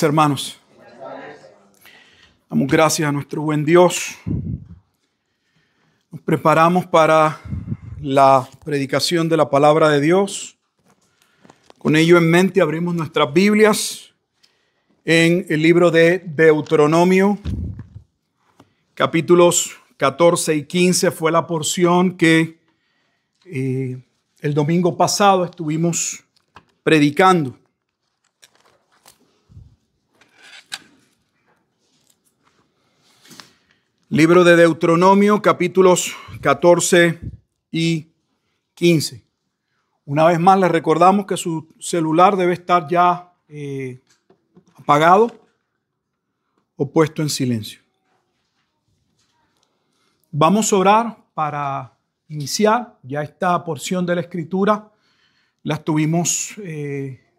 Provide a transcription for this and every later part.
hermanos. Damos gracias a nuestro buen Dios. Nos preparamos para la predicación de la palabra de Dios. Con ello en mente abrimos nuestras Biblias en el libro de Deuteronomio. Capítulos 14 y 15 fue la porción que el domingo pasado estuvimos predicando. Libro de Deuteronomio, capítulos 14 y 15. Una vez más les recordamos que su celular debe estar ya apagado o puesto en silencio. Vamos a orar para iniciar. Ya esta porción de la Escritura la estuvimos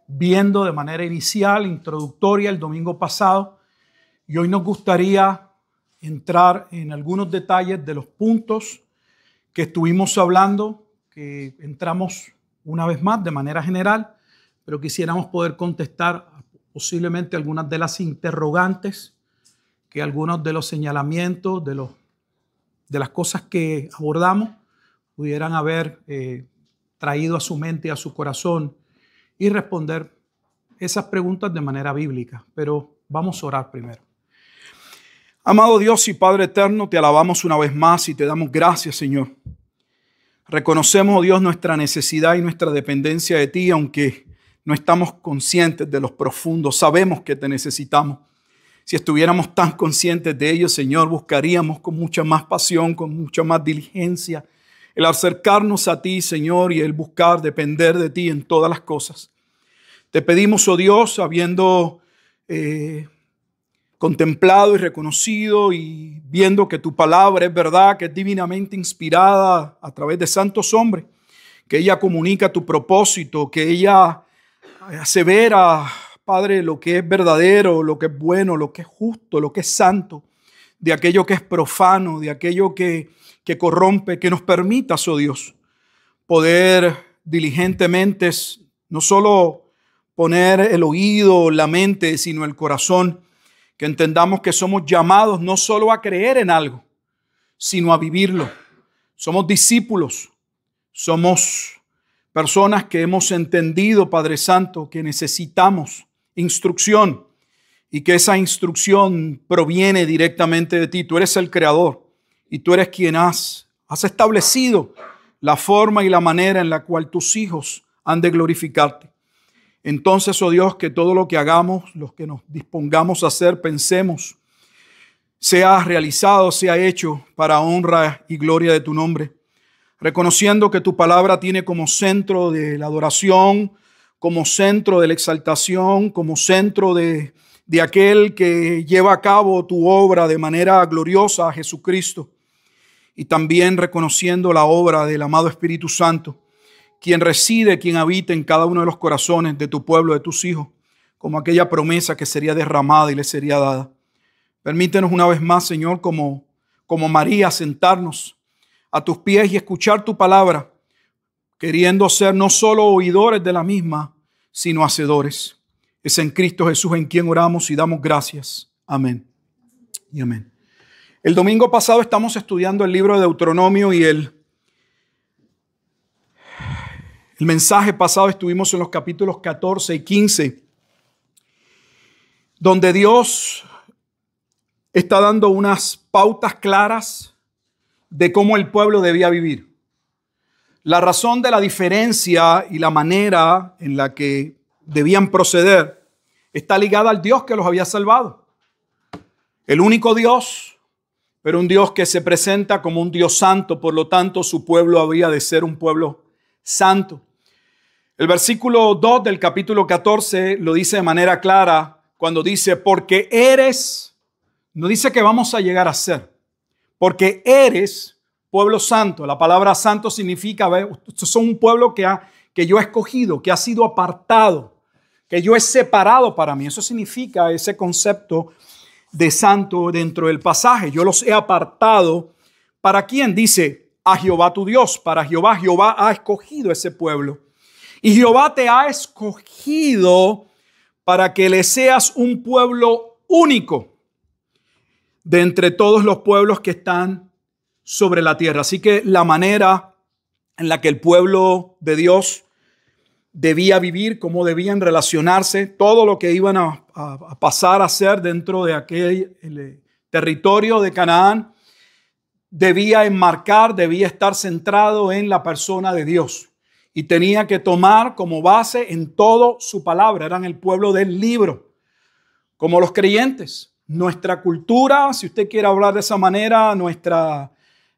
viendo de manera inicial, introductoria el domingo pasado. Y hoy nos gustaría entrar en algunos detalles de los puntos que estuvimos hablando, que entramos una vez más de manera general, pero quisiéramos poder contestar posiblemente algunas de las interrogantes, que algunos de los señalamientos, de las cosas que abordamos, pudieran haber traído a su mente y a su corazón y responder esas preguntas de manera bíblica. Pero vamos a orar primero. Amado Dios y Padre eterno, te alabamos una vez más y te damos gracias, Señor. Reconocemos, oh Dios, nuestra necesidad y nuestra dependencia de ti, aunque no estamos conscientes de los profundos. Sabemos que te necesitamos. Si estuviéramos tan conscientes de ello, Señor, buscaríamos con mucha más pasión, con mucha más diligencia, el acercarnos a ti, Señor, y el buscar depender de ti en todas las cosas. Te pedimos, oh Dios, habiendo contemplado y reconocido y viendo que tu palabra es verdad, que es divinamente inspirada a través de santos hombres, que ella comunica tu propósito, que ella asevera, Padre, lo que es verdadero, lo que es bueno, lo que es justo, lo que es santo, de aquello que es profano, de aquello que corrompe, que nos permitas, oh Dios, poder diligentemente no solo poner el oído, la mente, sino el corazón, que entendamos que somos llamados no solo a creer en algo, sino a vivirlo. Somos discípulos, somos personas que hemos entendido, Padre Santo, que necesitamos instrucción y que esa instrucción proviene directamente de ti. Tú eres el creador y tú eres quien has establecido la forma y la manera en la cual tus hijos han de glorificarte. Entonces, oh Dios, que todo lo que hagamos, lo que nos dispongamos a hacer, pensemos, sea realizado, sea hecho para honra y gloria de tu nombre. Reconociendo que tu palabra tiene como centro de la adoración, como centro de la exaltación, como centro de aquel que lleva a cabo tu obra de manera gloriosa a Jesucristo. Y también reconociendo la obra del amado Espíritu Santo, quien reside, quien habita en cada uno de los corazones de tu pueblo, de tus hijos, como aquella promesa que sería derramada y le sería dada. Permítenos una vez más, Señor, como María, sentarnos a tus pies y escuchar tu palabra, queriendo ser no solo oidores de la misma, sino hacedores. Es en Cristo Jesús en quien oramos y damos gracias. Amén y amén. El domingo pasado estamos estudiando el libro de Deuteronomio y el mensaje pasado estuvimos en los capítulos 14 y 15, donde Dios está dando unas pautas claras de cómo el pueblo debía vivir. La razón de la diferencia y la manera en la que debían proceder está ligada al Dios que los había salvado. El único Dios, pero un Dios que se presenta como un Dios santo, por lo tanto su pueblo habría de ser un pueblo santo. El versículo 2 del capítulo 14 lo dice de manera clara cuando dice, porque eres, no dice que vamos a llegar a ser, porque eres pueblo santo. La palabra santo significa, estos son un pueblo que yo he escogido, que ha sido apartado, que yo he separado para mí. Eso significa ese concepto de santo dentro del pasaje. Yo los he apartado. ¿Para quién? Dice, a Jehová tu Dios. Para Jehová, Jehová ha escogido ese pueblo. Y Jehová te ha escogido para que le seas un pueblo único de entre todos los pueblos que están sobre la tierra. Así que la manera en la que el pueblo de Dios debía vivir, cómo debían relacionarse, todo lo que iban a pasar a hacer dentro de aquel territorio de Canaán, debía enmarcar, debía estar centrado en la persona de Dios. Y tenía que tomar como base en todo su palabra. Eran el pueblo del libro, como los creyentes. Nuestra cultura, si usted quiere hablar de esa manera, nuestra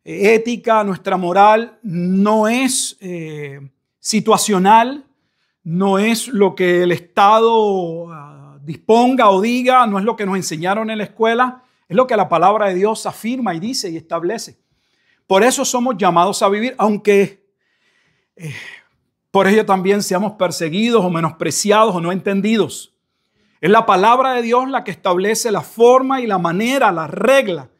ética, nuestra moral, no es situacional, no es lo que el Estado disponga o diga, no es lo que nos enseñaron en la escuela, es lo que la palabra de Dios afirma y dice y establece. Por eso somos llamados a vivir, aunque por ello también seamos perseguidos o menospreciados o no entendidos. Es la palabra de Dios la que establece la forma y la manera, la regla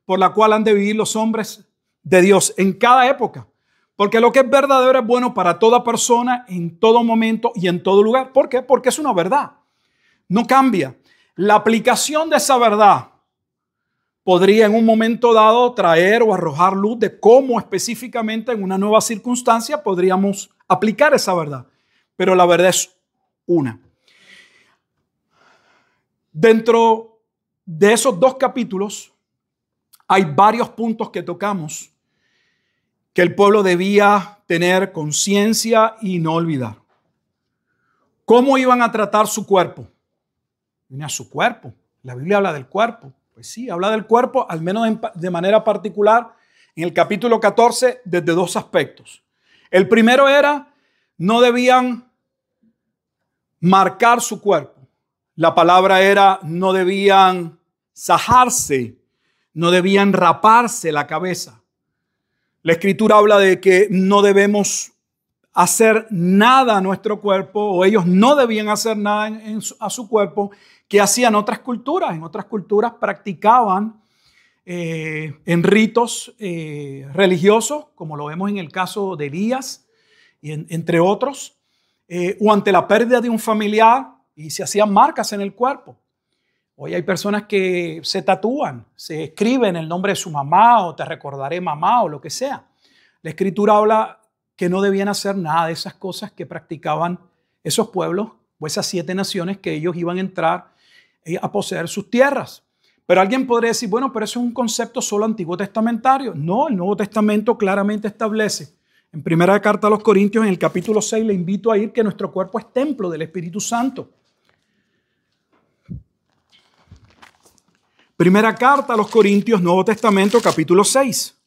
por la cual han de vivir los hombres de Dios en cada época. Porque lo que es verdadero es bueno para toda persona, en todo momento y en todo lugar. ¿Por qué? Porque es una verdad. No cambia. La aplicación de esa verdad podría en un momento dado traer o arrojar luz de cómo específicamente en una nueva circunstancia podríamos aplicar esa verdad. Pero la verdad es una. Dentro de esos dos capítulos hay varios puntos que tocamos que el pueblo debía tener conciencia y no olvidar. ¿Cómo iban a tratar su cuerpo? A su cuerpo. La Biblia habla del cuerpo. Pues sí, habla del cuerpo, al menos de manera particular, en el capítulo 14, desde dos aspectos. El primero era, no debían marcar su cuerpo. La palabra era, no debían sajarse, no debían raparse la cabeza. La Escritura habla de que no debemos hacer nada a nuestro cuerpo, o ellos no debían hacer nada a su cuerpo que hacían otras culturas. En otras culturas practicaban en ritos religiosos, como lo vemos en el caso de Elías, y entre otros, o ante la pérdida de un familiar y se hacían marcas en el cuerpo. Hoy hay personas que se tatúan, se escriben el nombre de su mamá o te recordaré mamá o lo que sea. La Escritura habla que no debían hacer nada de esas cosas que practicaban esos pueblos o esas 7 naciones que ellos iban a entrar a poseer sus tierras. Pero alguien podría decir, bueno, pero eso es un concepto solo antiguo testamentario. No, el Nuevo Testamento claramente establece. En primera carta a los Corintios, en el capítulo 6, le invito a ir que nuestro cuerpo es templo del Espíritu Santo. Primera carta a los Corintios, Nuevo Testamento, capítulo 6.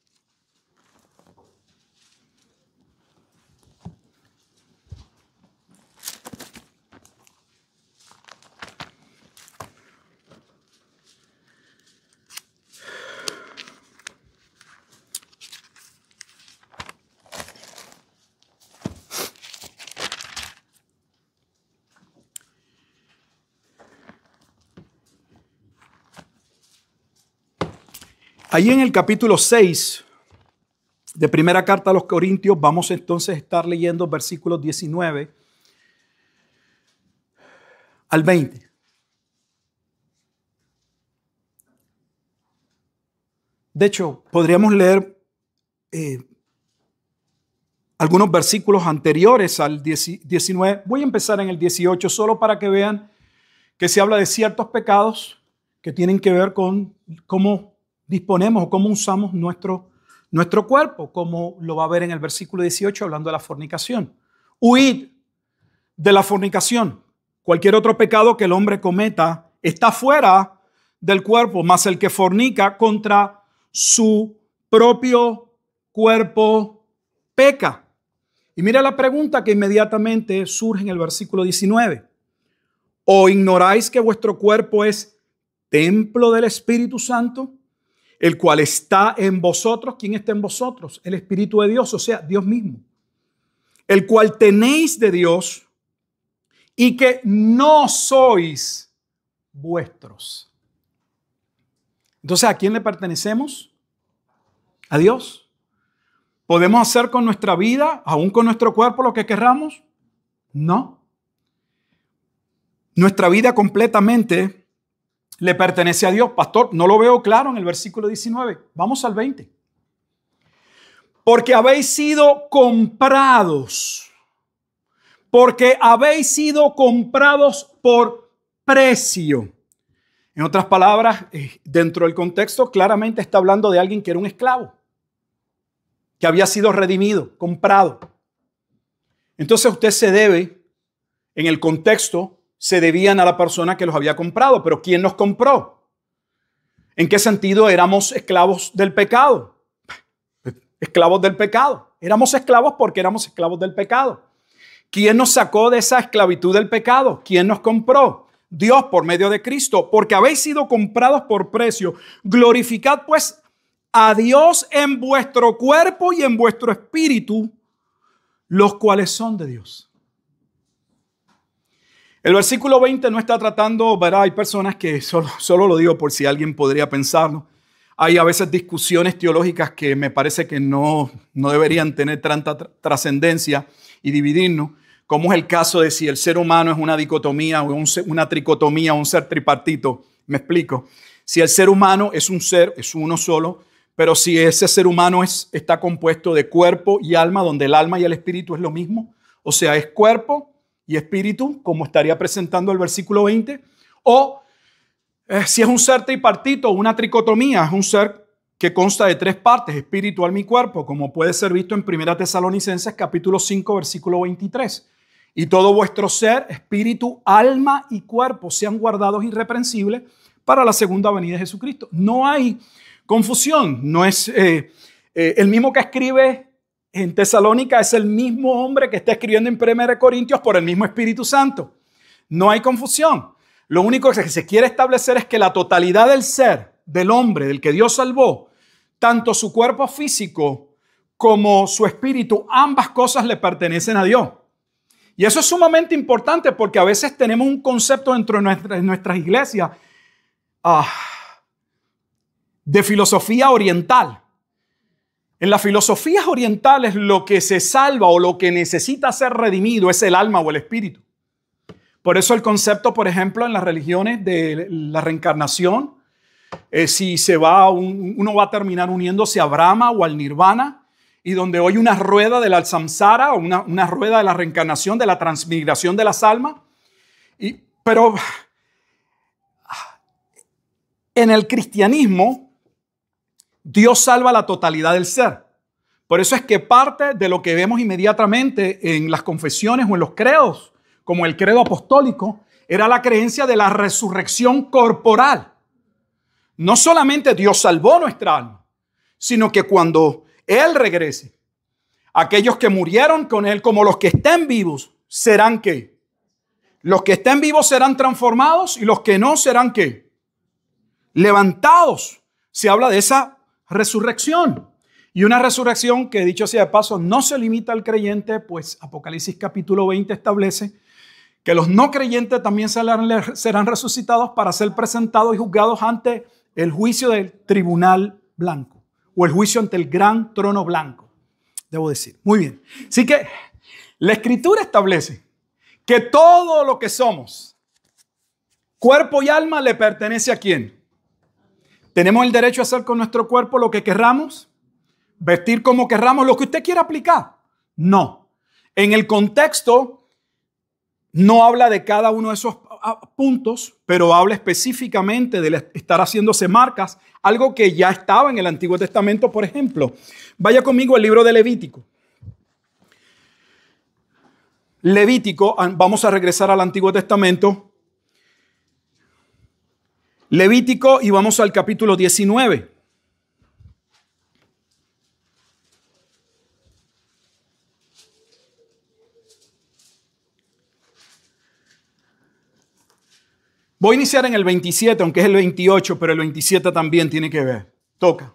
Ahí en el capítulo 6 de primera carta a los Corintios vamos entonces a estar leyendo versículos 19 al 20. De hecho, podríamos leer algunos versículos anteriores al 19. Voy a empezar en el 18 solo para que vean que se habla de ciertos pecados que tienen que ver con cómo disponemos o cómo usamos nuestro cuerpo, como lo va a ver en el versículo 18 hablando de la fornicación. Huid de la fornicación. Cualquier otro pecado que el hombre cometa está fuera del cuerpo, mas el que fornica contra su propio cuerpo peca. Y mira la pregunta que inmediatamente surge en el versículo 19. ¿O ignoráis que vuestro cuerpo es templo del Espíritu Santo, el cual está en vosotros? ¿Quién está en vosotros? El Espíritu de Dios, o sea, Dios mismo. El cual tenéis de Dios y que no sois vuestros. Entonces, ¿a quién le pertenecemos? A Dios. ¿Podemos hacer con nuestra vida, aún con nuestro cuerpo, lo que querramos? No. Nuestra vida completamente le pertenece a Dios. Pastor, no lo veo claro en el versículo 19. Vamos al 20. Porque habéis sido comprados. Porque habéis sido comprados por precio. En otras palabras, dentro del contexto, claramente está hablando de alguien que era un esclavo, que había sido redimido, comprado. Entonces usted se debe, en el contexto, se debían a la persona que los había comprado. Pero ¿quién nos compró? ¿En qué sentido éramos esclavos del pecado? Esclavos del pecado. Éramos esclavos porque éramos esclavos del pecado. ¿Quién nos sacó de esa esclavitud del pecado? ¿Quién nos compró? Dios por medio de Cristo. Porque habéis sido comprados por precio. Glorificad pues a Dios en vuestro cuerpo y en vuestro espíritu, los cuales son de Dios. El versículo 20 no está tratando, ¿verdad? Hay personas que solo lo digo por si alguien podría pensarlo. Hay a veces discusiones teológicas que me parece que no deberían tener tanta trascendencia y dividirnos, como es el caso de si el ser humano es una dicotomía o una tricotomía o un ser tripartito. Me explico. Si el ser humano es un ser, es uno solo, pero si ese ser humano está compuesto de cuerpo y alma, donde el alma y el espíritu es lo mismo, o sea, es cuerpo y espíritu, como estaría presentando el versículo 20, o si es un ser tripartito, una tricotomía, es un ser que consta de tres partes, espíritu, alma y cuerpo, como puede ser visto en 1 Tesalonicenses capítulo 5, versículo 23. Y todo vuestro ser, espíritu, alma y cuerpo sean guardados irreprensibles para la segunda venida de Jesucristo. No hay confusión, no es el mismo que escribe en Tesalónica, es el mismo hombre que está escribiendo en 1 Corintios por el mismo Espíritu Santo. No hay confusión. Lo único que se quiere establecer es que la totalidad del ser, del hombre, del que Dios salvó, tanto su cuerpo físico como su espíritu, ambas cosas le pertenecen a Dios. Y eso es sumamente importante porque a veces tenemos un concepto dentro de nuestras iglesias de filosofía oriental. En las filosofías orientales lo que se salva o lo que necesita ser redimido es el alma o el espíritu. Por eso el concepto, por ejemplo, en las religiones de la reencarnación, si uno va a terminar uniéndose a Brahma o al Nirvana, y donde hoy una rueda del samsara o una rueda de la reencarnación, de la transmigración de las almas. Pero en el cristianismo, Dios salva la totalidad del ser. Por eso es que parte de lo que vemos inmediatamente en las confesiones o en los credos, como el credo apostólico, era la creencia de la resurrección corporal. No solamente Dios salvó nuestra alma, sino que cuando Él regrese, aquellos que murieron con Él, como los que estén vivos, serán ¿qué? Los que estén vivos serán transformados y los que no serán ¿qué? Levantados. Se habla de esa resurrección. Y una resurrección que, dicho sea de paso, no se limita al creyente, pues Apocalipsis capítulo 20 establece que los no creyentes también serán resucitados para ser presentados y juzgados ante el juicio del tribunal blanco o el juicio ante el gran trono blanco, debo decir. Muy bien. Así que la Escritura establece que todo lo que somos, cuerpo y alma, le pertenece ¿a quién? ¿Tenemos el derecho a hacer con nuestro cuerpo lo que querramos? ¿Vestir como querramos? ¿Lo que usted quiera aplicar? No. En el contexto no habla de cada uno de esos puntos, pero habla específicamente de estar haciéndose marcas, algo que ya estaba en el Antiguo Testamento, por ejemplo. Vaya conmigo al libro de Levítico. Levítico, vamos a regresar al Antiguo Testamento. Levítico y vamos al capítulo 19. Voy a iniciar en el 27, aunque es el 28, pero el 27 también tiene que ver. Toca.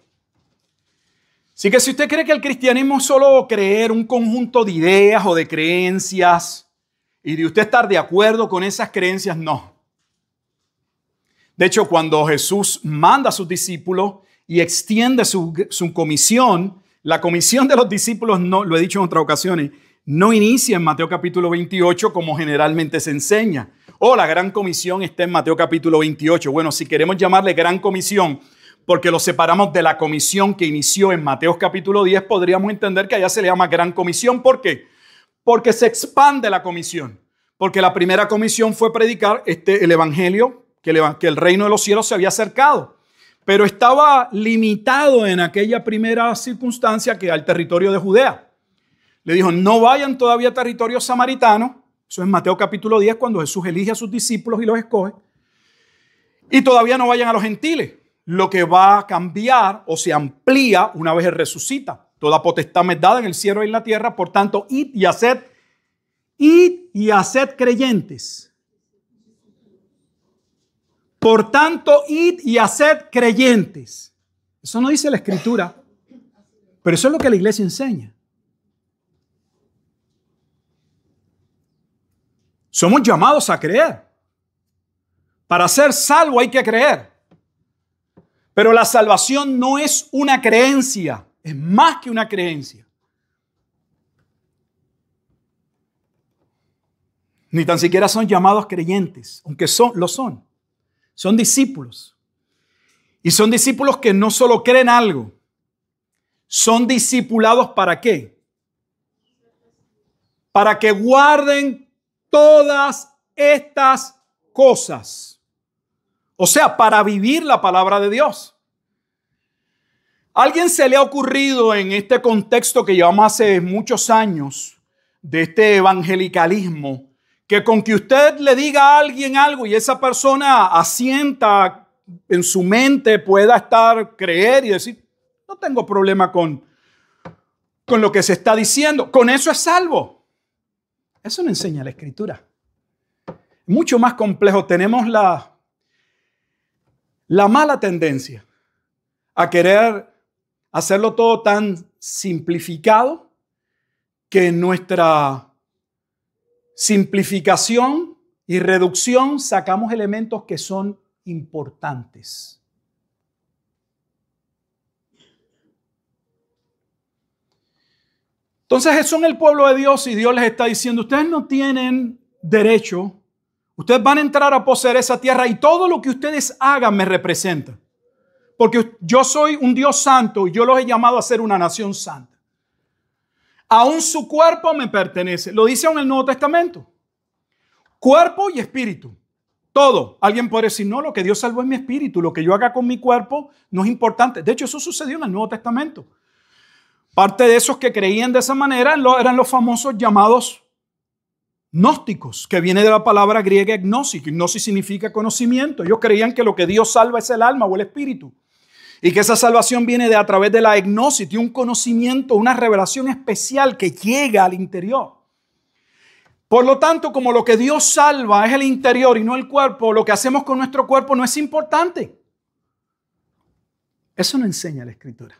Así que si usted cree que el cristianismo es solo creer un conjunto de ideas o de creencias y de usted estar de acuerdo con esas creencias, no. De hecho, cuando Jesús manda a sus discípulos y extiende su comisión, la comisión de los discípulos, no, lo he dicho en otras ocasiones, no inicia en Mateo capítulo 28 como generalmente se enseña, O la gran comisión está en Mateo capítulo 28. Bueno, si queremos llamarle gran comisión, porque lo separamos de la comisión que inició en Mateo capítulo 10, podríamos entender que allá se le llama gran comisión. ¿Por qué? Porque se expande la comisión. Porque la primera comisión fue predicar el evangelio, que el reino de los cielos se había acercado. Pero estaba limitado en aquella primera circunstancia que al territorio de Judea. Le dijo, no vayan todavía a territorio samaritano. Eso es Mateo capítulo 10, cuando Jesús elige a sus discípulos y los escoge. Y todavía no vayan a los gentiles. Lo que va a cambiar o se amplía una vez Él resucita. Toda potestad me es dada en el cielo y en la tierra. Por tanto, id y haced creyentes. Por tanto, id y haced creyentes. Eso no dice la Escritura, pero eso es lo que la iglesia enseña. Somos llamados a creer. Para ser salvo hay que creer. Pero la salvación no es una creencia, es más que una creencia. Ni tan siquiera son llamados creyentes, aunque lo son. Son discípulos. Y son discípulos que no solo creen algo, son discipulados ¿para qué? Para que guarden todas estas cosas. O sea, para vivir la palabra de Dios. ¿A alguien se le ha ocurrido en este contexto que llevamos hace muchos años de este evangelicalismo, que con que usted le diga a alguien algo y esa persona asienta en su mente, pueda creer y decir, no tengo problema con lo que se está diciendo, con eso es salvo? Eso no enseña la Escritura. Mucho más complejo. Tenemos la mala tendencia a querer hacerlo todo tan simplificado que en nuestra simplificación y reducción sacamos elementos que son importantes. Entonces son el pueblo de Dios y Dios les está diciendo, ustedes no tienen derecho, ustedes van a entrar a poseer esa tierra y todo lo que ustedes hagan me representa. Porque yo soy un Dios santo y yo los he llamado a ser una nación santa. Aún su cuerpo me pertenece. Lo dice en el Nuevo Testamento. Cuerpo y espíritu. Todo. Alguien puede decir, no, lo que Dios salvó es mi espíritu. Lo que yo haga con mi cuerpo no es importante. De hecho, eso sucedió en el Nuevo Testamento. Parte de esos que creían de esa manera eran los famosos llamados gnósticos, que viene de la palabra griega gnosis. Gnosis significa conocimiento. Ellos creían que lo que Dios salva es el alma o el espíritu. Y que esa salvación viene a través de la gnosis, de un conocimiento, una revelación especial que llega al interior. Por lo tanto, como lo que Dios salva es el interior y no el cuerpo, lo que hacemos con nuestro cuerpo no es importante. Eso no enseña la Escritura.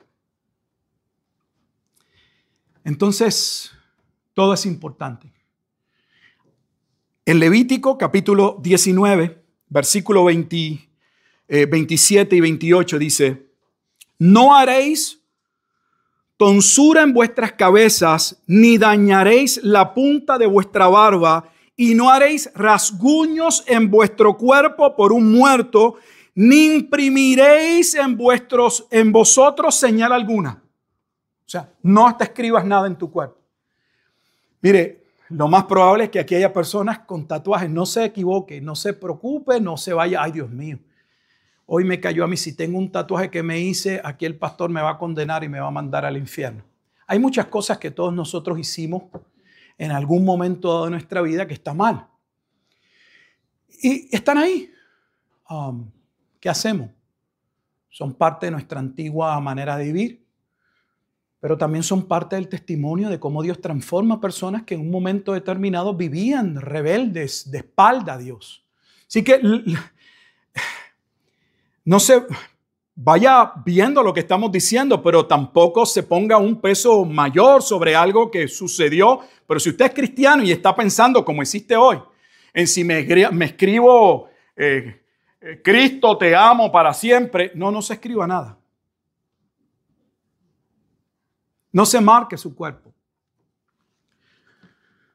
Entonces, todo es importante. En Levítico capítulo 19, versículo 27 y 28 dice, no haréis tonsura en vuestras cabezas, ni dañaréis la punta de vuestra barba, y no haréis rasguños en vuestro cuerpo por un muerto, ni imprimiréis en vosotros señal alguna. O sea, no te escribas nada en tu cuerpo. Mire, lo más probable es que aquí haya personas con tatuajes. No se equivoque, no se preocupe, no se vaya. Ay, Dios mío. Hoy me cayó a mí, si tengo un tatuaje que me hice, aquí el pastor me va a condenar y me va a mandar al infierno. Hay muchas cosas que todos nosotros hicimos en algún momento de nuestra vida que está mal. Y están ahí. ¿Qué hacemos? Son parte de nuestra antigua manera de vivir, pero también son parte del testimonio de cómo Dios transforma a personas que en un momento determinado vivían rebeldes, de espalda a Dios. Así que no se vaya viendo lo que estamos diciendo, pero tampoco se ponga un peso mayor sobre algo que sucedió. Pero si usted es cristiano y está pensando, como hiciste hoy, en si me escribo Cristo te amo para siempre, no se escriba nada. No se marque su cuerpo.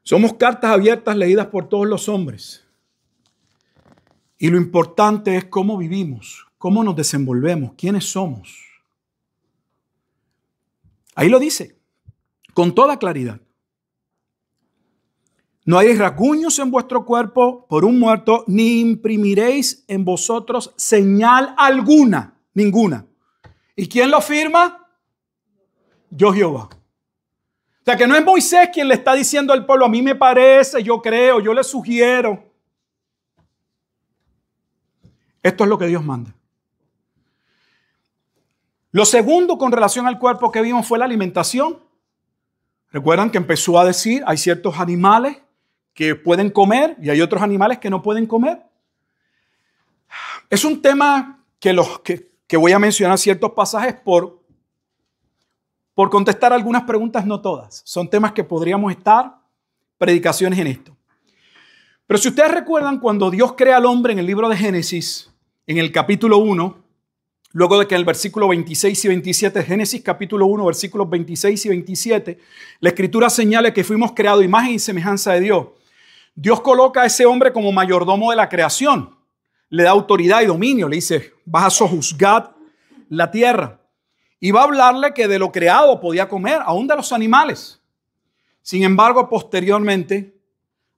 Somos cartas abiertas leídas por todos los hombres. Y lo importante es cómo vivimos, cómo nos desenvolvemos, quiénes somos. Ahí lo dice, con toda claridad. No hay rasguños en vuestro cuerpo por un muerto, ni imprimiréis en vosotros señal alguna, ninguna. ¿Y quién lo firma? Yo, Jehová. O sea, que no es Moisés quien le está diciendo al pueblo, a mí me parece, yo creo, yo le sugiero. Esto es lo que Dios manda. Lo segundo con relación al cuerpo que vimos fue la alimentación. Recuerdan que empezó a decir, hay ciertos animales que pueden comer y hay otros animales que no pueden comer. Es un tema que voy a mencionar ciertos pasajes por contestar algunas preguntas, no todas. Son temas que podríamos estar predicaciones en esto. Pero si ustedes recuerdan, cuando Dios crea al hombre en el libro de Génesis, en el capítulo 1, luego de que en el versículo 26 y 27, Génesis capítulo 1, versículos 26 y 27, la Escritura señala que fuimos creados imagen y semejanza de Dios. Dios coloca a ese hombre como mayordomo de la creación. Le da autoridad y dominio. Le dice, vas a sojuzgar la tierra. Y va a hablarle que de lo creado podía comer, aún de los animales. Sin embargo, posteriormente,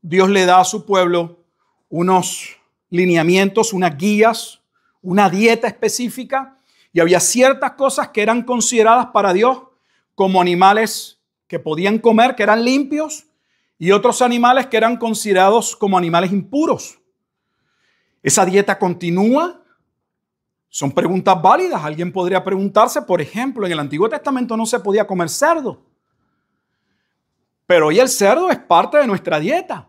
Dios le da a su pueblo unos lineamientos, unas guías, una dieta específica. Y había ciertas cosas que eran consideradas para Dios como animales que podían comer, que eran limpios, y otros animales que eran considerados como animales impuros. Esa dieta continúa. Son preguntas válidas. Alguien podría preguntarse, por ejemplo, en el Antiguo Testamento no se podía comer cerdo. Pero hoy el cerdo es parte de nuestra dieta.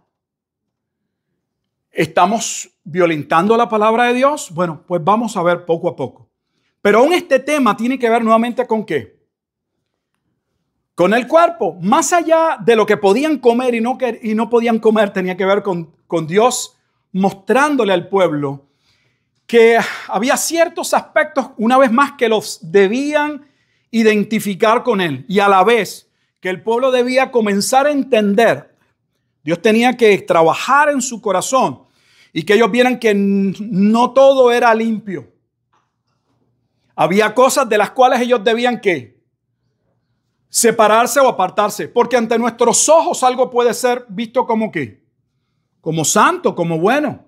¿Estamos violentando la palabra de Dios? Bueno, pues vamos a ver poco a poco. Pero aún este tema tiene que ver nuevamente ¿con qué? Con el cuerpo. Más allá de lo que podían comer y no podían comer, tenía que ver con Dios mostrándole al pueblo que había ciertos aspectos, una vez más, que los debían identificar con Él. Y a la vez que el pueblo debía comenzar a entender. Dios tenía que trabajar en su corazón y que ellos vieran que no todo era limpio. Había cosas de las cuales ellos debían ¿qué? Separarse o apartarse. Porque ante nuestros ojos algo puede ser visto como ¿qué? Como santo, como bueno.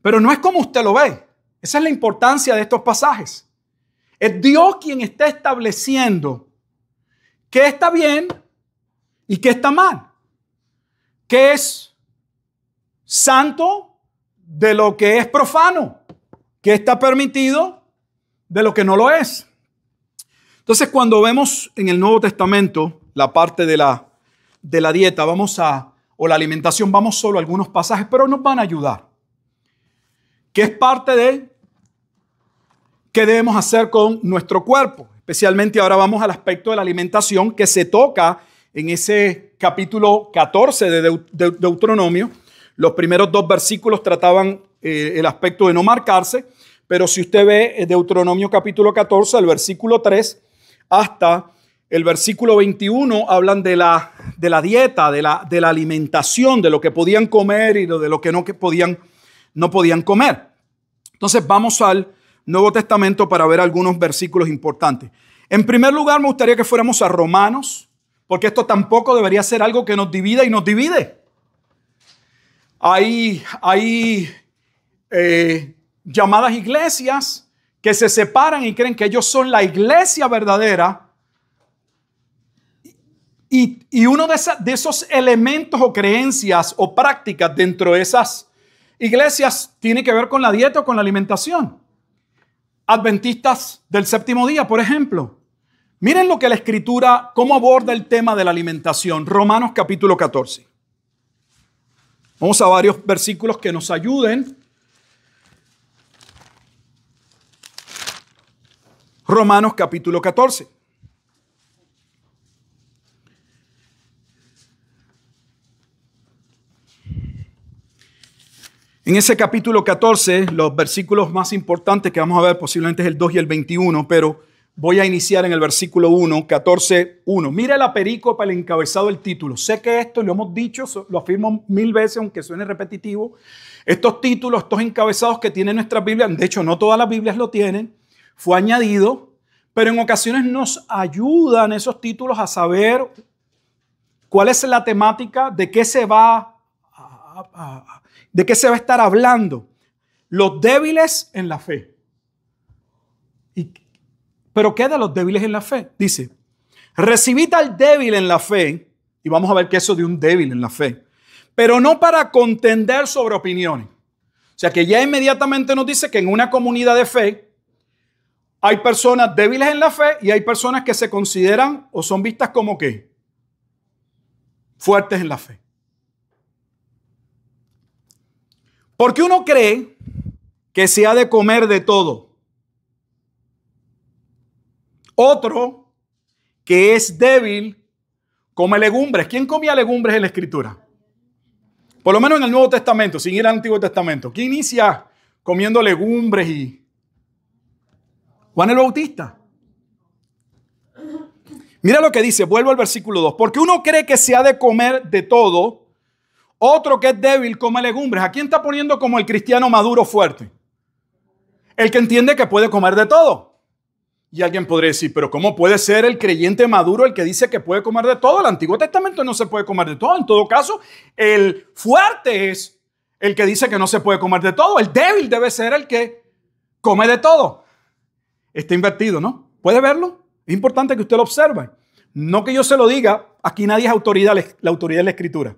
Pero no es como usted lo ve. Esa es la importancia de estos pasajes. Es Dios quien está estableciendo qué está bien y qué está mal. Qué es santo de lo que es profano. Qué está permitido de lo que no lo es. Entonces, cuando vemos en el Nuevo Testamento la parte de la dieta, o la alimentación, vamos solo a algunos pasajes, pero nos van a ayudar. Que es parte de qué debemos hacer con nuestro cuerpo. Especialmente ahora vamos al aspecto de la alimentación que se toca en ese capítulo 14 de Deuteronomio. Los primeros 2 versículos trataban el aspecto de no marcarse, pero si usted ve Deuteronomio capítulo 14, el versículo 3 hasta el versículo 21, hablan de la dieta, de la alimentación, de lo que podían comer y de lo que no podían comer. Entonces vamos al Nuevo Testamento para ver algunos versículos importantes. En primer lugar, me gustaría que fuéramos a Romanos, porque esto tampoco debería ser algo que nos divida y nos divide. Hay llamadas iglesias que se separan y creen que ellos son la iglesia verdadera. Y uno de esos elementos o creencias o prácticas dentro de esas iglesias tiene que ver con la dieta o con la alimentación. Adventistas del séptimo día, por ejemplo. Miren lo que la Escritura, cómo aborda el tema de la alimentación. Romanos capítulo 14. Vamos a varios versículos que nos ayuden. Romanos capítulo 14. En ese capítulo 14, los versículos más importantes que vamos a ver posiblemente es el 2 y el 21, pero Voy a iniciar en el versículo 1, 14:1. Mire la perícopa, el encabezado del título. Sé que esto, lo hemos dicho, lo afirmo 1000 veces, aunque suene repetitivo. Estos títulos, estos encabezados que tiene nuestra Biblia, de hecho no todas las Biblias lo tienen, fue añadido, pero en ocasiones nos ayudan esos títulos a saber cuál es la temática, de qué se va a estar hablando. Los débiles en la fe. ¿Pero qué de los débiles en la fe? Dice, recibid al débil en la fe, y vamos a ver qué es eso de un débil en la fe, pero no para contender sobre opiniones. O sea que ya inmediatamente nos dice que en una comunidad de fe hay personas débiles en la fe y hay personas que se consideran o son vistas como ¿qué? Fuertes en la fe. Porque uno cree que se ha de comer de todo. Otro que es débil come legumbres. ¿Quién comía legumbres en la Escritura? Por lo menos en el Nuevo Testamento, sin ir al Antiguo Testamento. ¿Quién inicia comiendo legumbres? Juan el Bautista. Mira lo que dice, vuelvo al versículo 2. Porque uno cree que se ha de comer de todo, otro que es débil come legumbres. ¿A quién está poniendo como el cristiano maduro fuerte? El que entiende que puede comer de todo. Y alguien podría decir, pero ¿cómo puede ser el creyente maduro el que dice que puede comer de todo? El Antiguo Testamento no se puede comer de todo. En todo caso, el fuerte es el que dice que no se puede comer de todo. El débil debe ser el que come de todo. Está invertido, ¿no? ¿Puede verlo? Es importante que usted lo observe. No que yo se lo diga, aquí nadie es autoridad, la autoridad es la Escritura.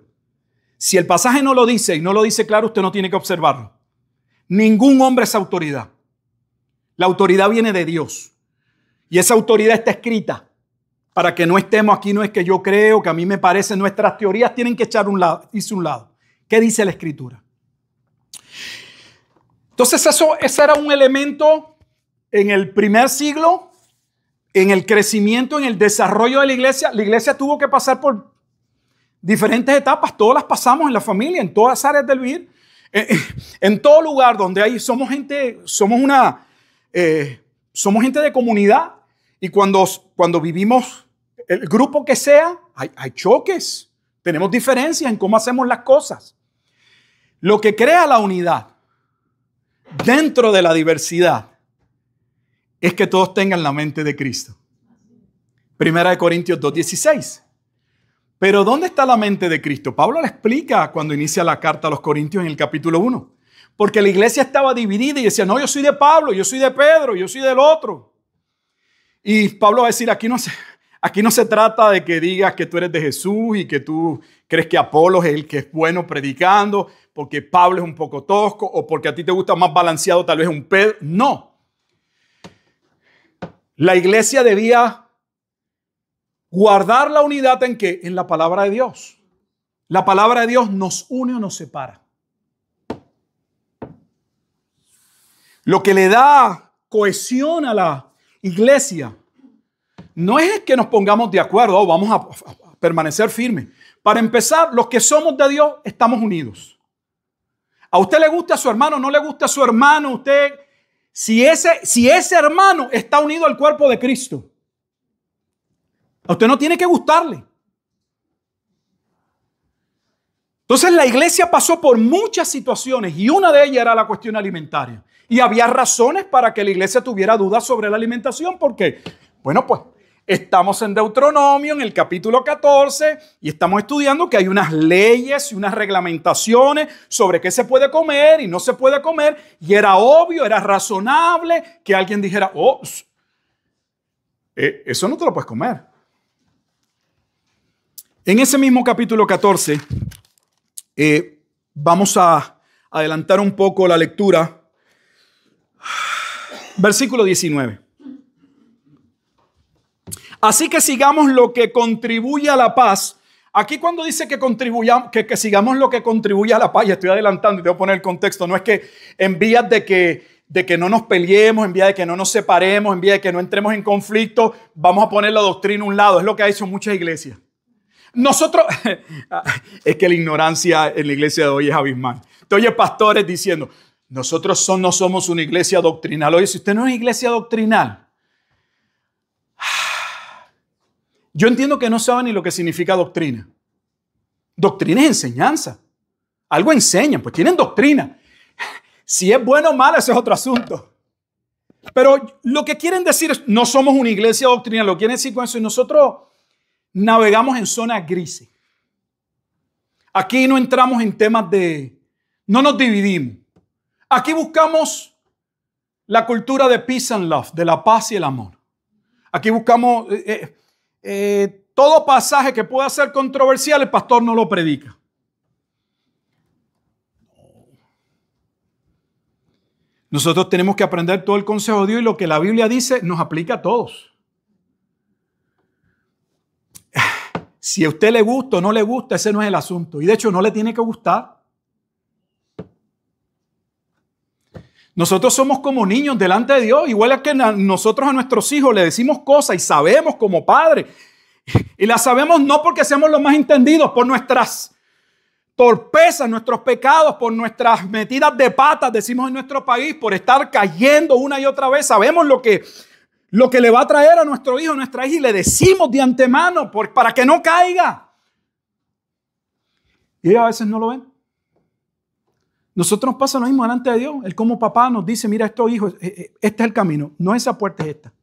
Si el pasaje no lo dice y no lo dice claro, usted no tiene que observarlo. Ningún hombre es autoridad. La autoridad viene de Dios. Y esa autoridad está escrita para que no estemos aquí. No es que yo creo, que a mí me parece. Nuestras teorías tienen que echar un lado. ¿Qué dice la Escritura? Entonces ese era un elemento en el primer siglo, en el crecimiento, en el desarrollo de la iglesia. La iglesia tuvo que pasar por diferentes etapas. Todas las pasamos en la familia, en todas las áreas del vivir. En todo lugar donde somos gente de comunidad. Y cuando vivimos el grupo que sea, hay choques. Tenemos diferencias en cómo hacemos las cosas. Lo que crea la unidad dentro de la diversidad es que todos tengan la mente de Cristo. 1 Corintios 2:16. Pero ¿dónde está la mente de Cristo? Pablo le explica cuando inicia la carta a los Corintios en el capítulo 1. Porque la iglesia estaba dividida y decía, no, yo soy de Pablo, yo soy de Pedro, yo soy del otro. Y Pablo va a decir, aquí no se trata de que digas que tú eres de Jesús y que tú crees que Apolos es el que es bueno predicando, porque Pablo es un poco tosco o porque a ti te gusta más balanceado tal vez un Pedro. No. La iglesia debía guardar la unidad ¿en qué? En la palabra de Dios. La palabra de Dios nos une o nos separa. Lo que le da cohesión a la iglesia no es que nos pongamos de acuerdo, vamos a permanecer firmes. Para empezar, los que somos de Dios estamos unidos. A usted le gusta a su hermano, no le gusta a su hermano, si ese hermano está unido al cuerpo de Cristo, a usted no tiene que gustarle. Entonces la iglesia pasó por muchas situaciones y una de ellas era la cuestión alimentaria. Y había razones para que la iglesia tuviera dudas sobre la alimentación. ¿Por qué? Bueno, pues estamos en Deuteronomio, en el capítulo 14, y estamos estudiando que hay unas leyes y unas reglamentaciones sobre qué se puede comer y no se puede comer. Y era obvio, era razonable que alguien dijera, eso no te lo puedes comer. En ese mismo capítulo 14, vamos a adelantar un poco la lectura. Versículo 19. Así que sigamos lo que contribuye a la paz. Aquí cuando dice que sigamos lo que contribuye a la paz, y estoy adelantando y te voy a poner el contexto, no es que en vías de que no nos peleemos, en vías de que no nos separemos, en vías de que no entremos en conflicto, vamos a poner la doctrina a un lado. Es lo que ha hecho muchas iglesias. Nosotros, es que la ignorancia en la iglesia de hoy es abismal. Te oye pastores diciendo, nosotros no somos una iglesia doctrinal. Oye, si usted no es una iglesia doctrinal, Yo entiendo que no saben ni lo que significa doctrina. Doctrina es enseñanza. Algo enseñan, pues tienen doctrina. Si es bueno o malo, ese es otro asunto. Pero lo que quieren decir es, no somos una iglesia doctrinal. Lo que quieren decir con eso, y nosotros navegamos en zonas grises. Aquí no entramos en temas no nos dividimos. Aquí buscamos la cultura de peace and love, de la paz y el amor. Aquí buscamos todo pasaje que pueda ser controversial, el pastor no lo predica. Nosotros tenemos que aprender todo el consejo de Dios y lo que la Biblia dice nos aplica a todos. Si a usted le gusta o no le gusta, ese no es el asunto. Y de hecho no le tiene que gustar. Nosotros somos como niños delante de Dios, igual es que nosotros a nuestros hijos le decimos cosas y sabemos como padres. Y las sabemos no porque seamos los más entendidos, por nuestras torpezas, nuestros pecados, por nuestras metidas de patas, decimos en nuestro país, por estar cayendo una y otra vez. Sabemos lo que le va a traer a nuestro hijo, a nuestra hija, y le decimos de antemano para que no caiga. Y ellos a veces no lo ven. Nosotros nos pasa lo mismo delante de Dios. Él como papá nos dice, mira, esto hijo, este es el camino, no esa puerta, es esta.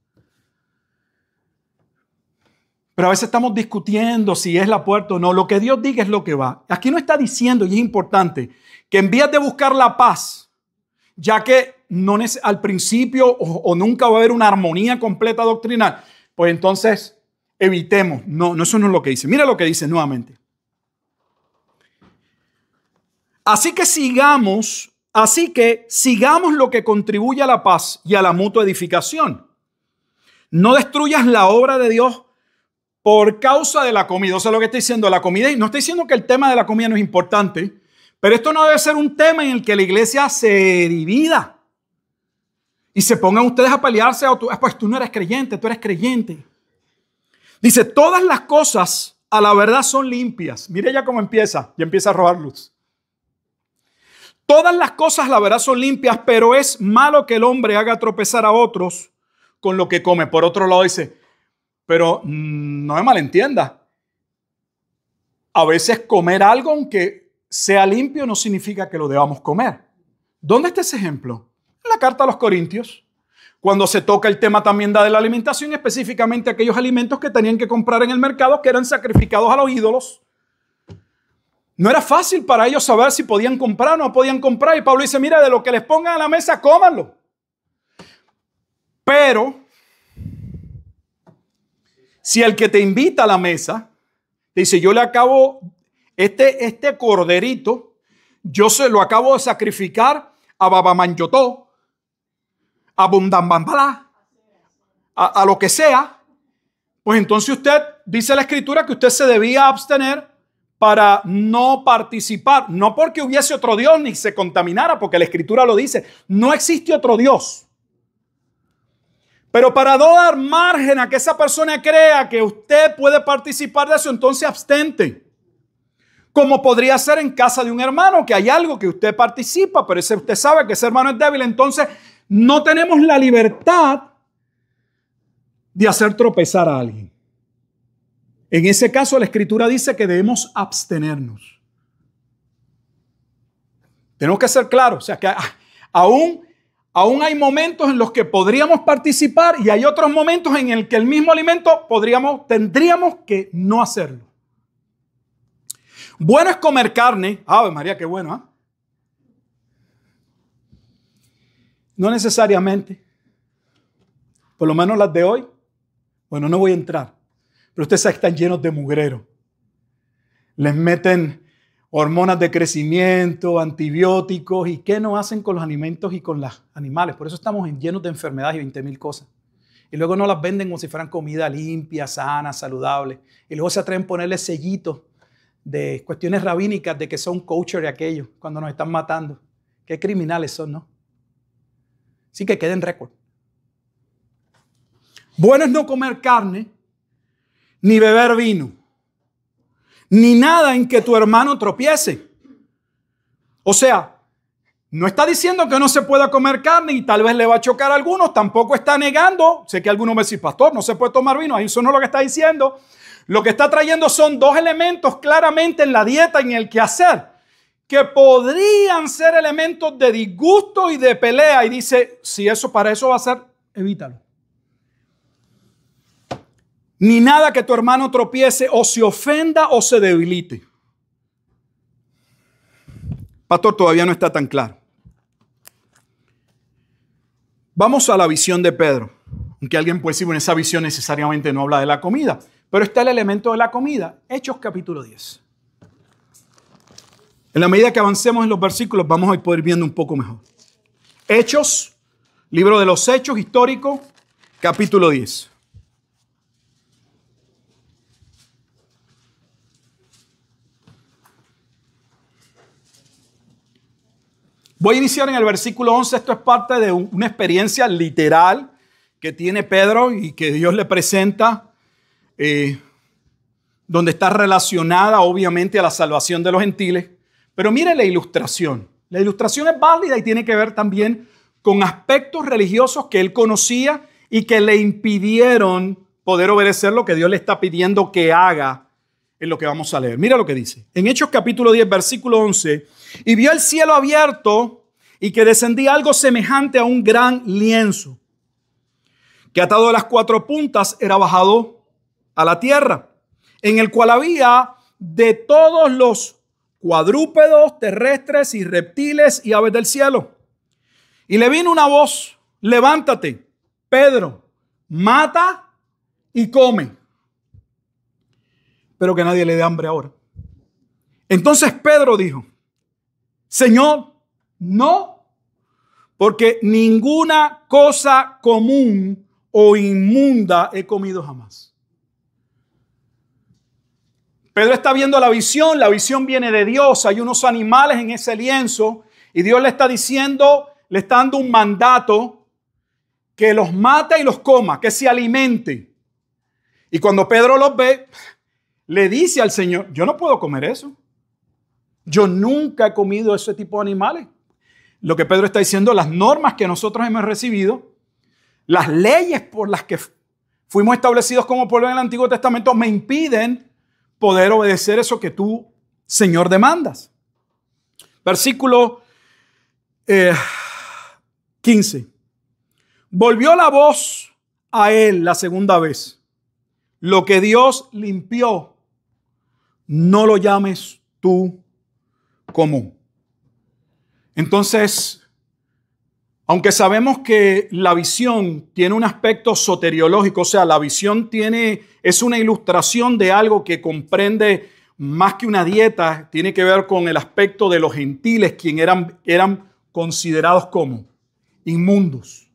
Pero a veces estamos discutiendo si es la puerta o no. Lo que Dios diga es lo que va. Aquí no está diciendo, y es importante, que en vez de buscar la paz, ya que no es al principio o nunca va a haber una armonía completa doctrinal, pues entonces evitemos. No, eso no es lo que dice. Mira lo que dice nuevamente. Así que sigamos lo que contribuye a la paz y a la mutua edificación. No destruyas la obra de Dios por causa de la comida. O sea, lo que está diciendo la comida, y no estoy diciendo que el tema de la comida no es importante, pero esto no debe ser un tema en el que la iglesia se divida y se pongan ustedes a pelearse. Pues tú no eres creyente, tú eres creyente. Dice, todas las cosas a la verdad son limpias. Mire ya cómo empieza, ya empieza a robar luz. Todas las cosas, la verdad, son limpias, pero es malo que el hombre haga tropezar a otros con lo que come. Por otro lado dice, pero no me malentienda. A veces comer algo, aunque sea limpio, no significa que lo debamos comer. ¿Dónde está ese ejemplo? En la carta a los Corintios. Cuando se toca el tema también de la alimentación, específicamente aquellos alimentos que tenían que comprar en el mercado que eran sacrificados a los ídolos. No era fácil para ellos saber si podían comprar o no podían comprar. Y Pablo dice, mira, de lo que les pongan a la mesa, cómanlo. Pero, si el que te invita a la mesa, te dice, yo le acabo, este corderito, yo se lo acabo de sacrificar a Babamanyotó, a Bundambambala, a lo que sea, pues entonces usted, dice la Escritura, que usted se debía abstener para no participar, no porque hubiese otro Dios ni se contaminara, porque la Escritura lo dice, no existe otro Dios. Pero para no dar margen a que esa persona crea que usted puede participar de eso, entonces abstente. Como podría ser en casa de un hermano, que hay algo que usted participa, pero usted sabe que ese hermano es débil, entonces no tenemos la libertad de hacer tropezar a alguien. En ese caso, la Escritura dice que debemos abstenernos. Tenemos que ser claros. O sea, que aún hay momentos en los que podríamos participar y hay otros momentos en el que el mismo alimento tendríamos que no hacerlo. Bueno es comer carne. Ave María, qué bueno, ¿eh? No necesariamente. Por lo menos las de hoy. Bueno, no voy a entrar. Pero ustedes saben que están llenos de mugrero. Les meten hormonas de crecimiento, antibióticos. ¿Y qué no hacen con los alimentos y con los animales? Por eso estamos llenos de enfermedades y 20,000 cosas. Y luego no las venden como si fueran comida limpia, sana, saludable. Y luego se atreven a ponerle sellitos de cuestiones rabínicas de que son kosher y aquello cuando nos están matando. Qué criminales son, ¿no? Sí, que queden récord. Bueno es no comer carne, ni beber vino, ni nada en que tu hermano tropiece. O sea, No está diciendo que no se pueda comer carne y tal vez le va a chocar a algunos. Tampoco está negando. Sé que algunos me dicen, pastor, no se puede tomar vino. Eso no es lo que está diciendo. Lo que está trayendo son dos elementos claramente en la dieta y en el quehacer que podrían ser elementos de disgusto y de pelea. Y dice, si eso para eso va a ser, evítalo. Ni nada que tu hermano tropiece o se ofenda o se debilite. Pastor, todavía no está tan claro. Vamos a la visión de Pedro. Aunque alguien puede decir, bueno, esa visión necesariamente no habla de la comida. Pero está el elemento de la comida. Hechos capítulo 10. En la medida que avancemos en los versículos, vamos a poder viendo un poco mejor. Hechos, libro de los Hechos históricos, capítulo 10. Voy a iniciar en el versículo 11. Esto es parte de una experiencia literal que tiene Pedro y que Dios le presenta, donde está relacionada obviamente a la salvación de los gentiles. Pero mire la ilustración. La ilustración es válida y tiene que ver también con aspectos religiosos que él conocía y que le impidieron poder obedecer lo que Dios le está pidiendo que haga en lo que vamos a leer. Mira lo que dice. En Hechos capítulo 10, versículo 11. Y vio el cielo abierto y que descendía algo semejante a un gran lienzo, que atado a las cuatro puntas era bajado a la tierra, en el cual había de todos los cuadrúpedos, terrestres y reptiles y aves del cielo. Y le vino una voz: levántate, Pedro, mata y come. Pero que nadie le dé hambre ahora. Entonces Pedro dijo: Señor, no, porque ninguna cosa común o inmunda he comido jamás. Pedro está viendo la visión viene de Dios. Hay unos animales en ese lienzo y Dios le está diciendo, le está dando un mandato que los mate y los coma, que se alimente. Y cuando Pedro los ve, le dice al Señor: yo no puedo comer eso. Yo nunca he comido ese tipo de animales. Lo que Pedro está diciendo, las normas que nosotros hemos recibido, las leyes por las que fuimos establecidos como pueblo en el Antiguo Testamento me impiden poder obedecer eso que tú, Señor, demandas. Versículo 15. Volvió la voz a él la segunda vez: lo que Dios limpió, no lo llames tú común. Entonces, aunque sabemos que la visión tiene un aspecto soteriológico, o sea, la visión es una ilustración de algo que comprende más que una dieta, tiene que ver con el aspecto de los gentiles, quienes eran considerados como inmundos.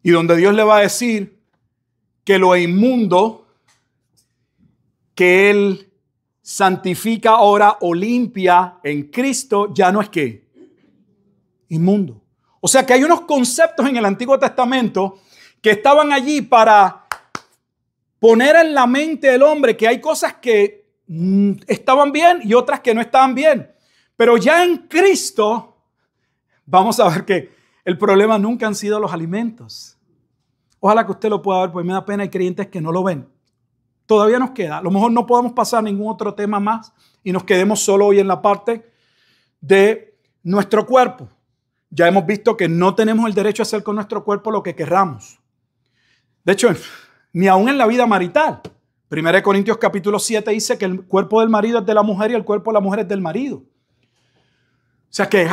Y donde Dios le va a decir que lo inmundo que Él santifica ahora o limpia en Cristo ya no es ¿qué? Inmundo. O sea que hay unos conceptos en el Antiguo Testamento que estaban allí para poner en la mente del hombre que hay cosas que estaban bien y otras que no estaban bien. Pero ya en Cristo vamos a ver que el problema nunca han sido los alimentos. Ojalá que usted lo pueda ver, porque me da pena, hay creyentes que no lo ven. Todavía nos queda. A lo mejor no podemos pasar ningún otro tema más y nos quedemos solo hoy en la parte de nuestro cuerpo. Ya hemos visto que no tenemos el derecho a hacer con nuestro cuerpo lo que querramos. De hecho, ni aún en la vida marital. 1 Corintios capítulo 7 dice que el cuerpo del marido es de la mujer y el cuerpo de la mujer es del marido. O sea que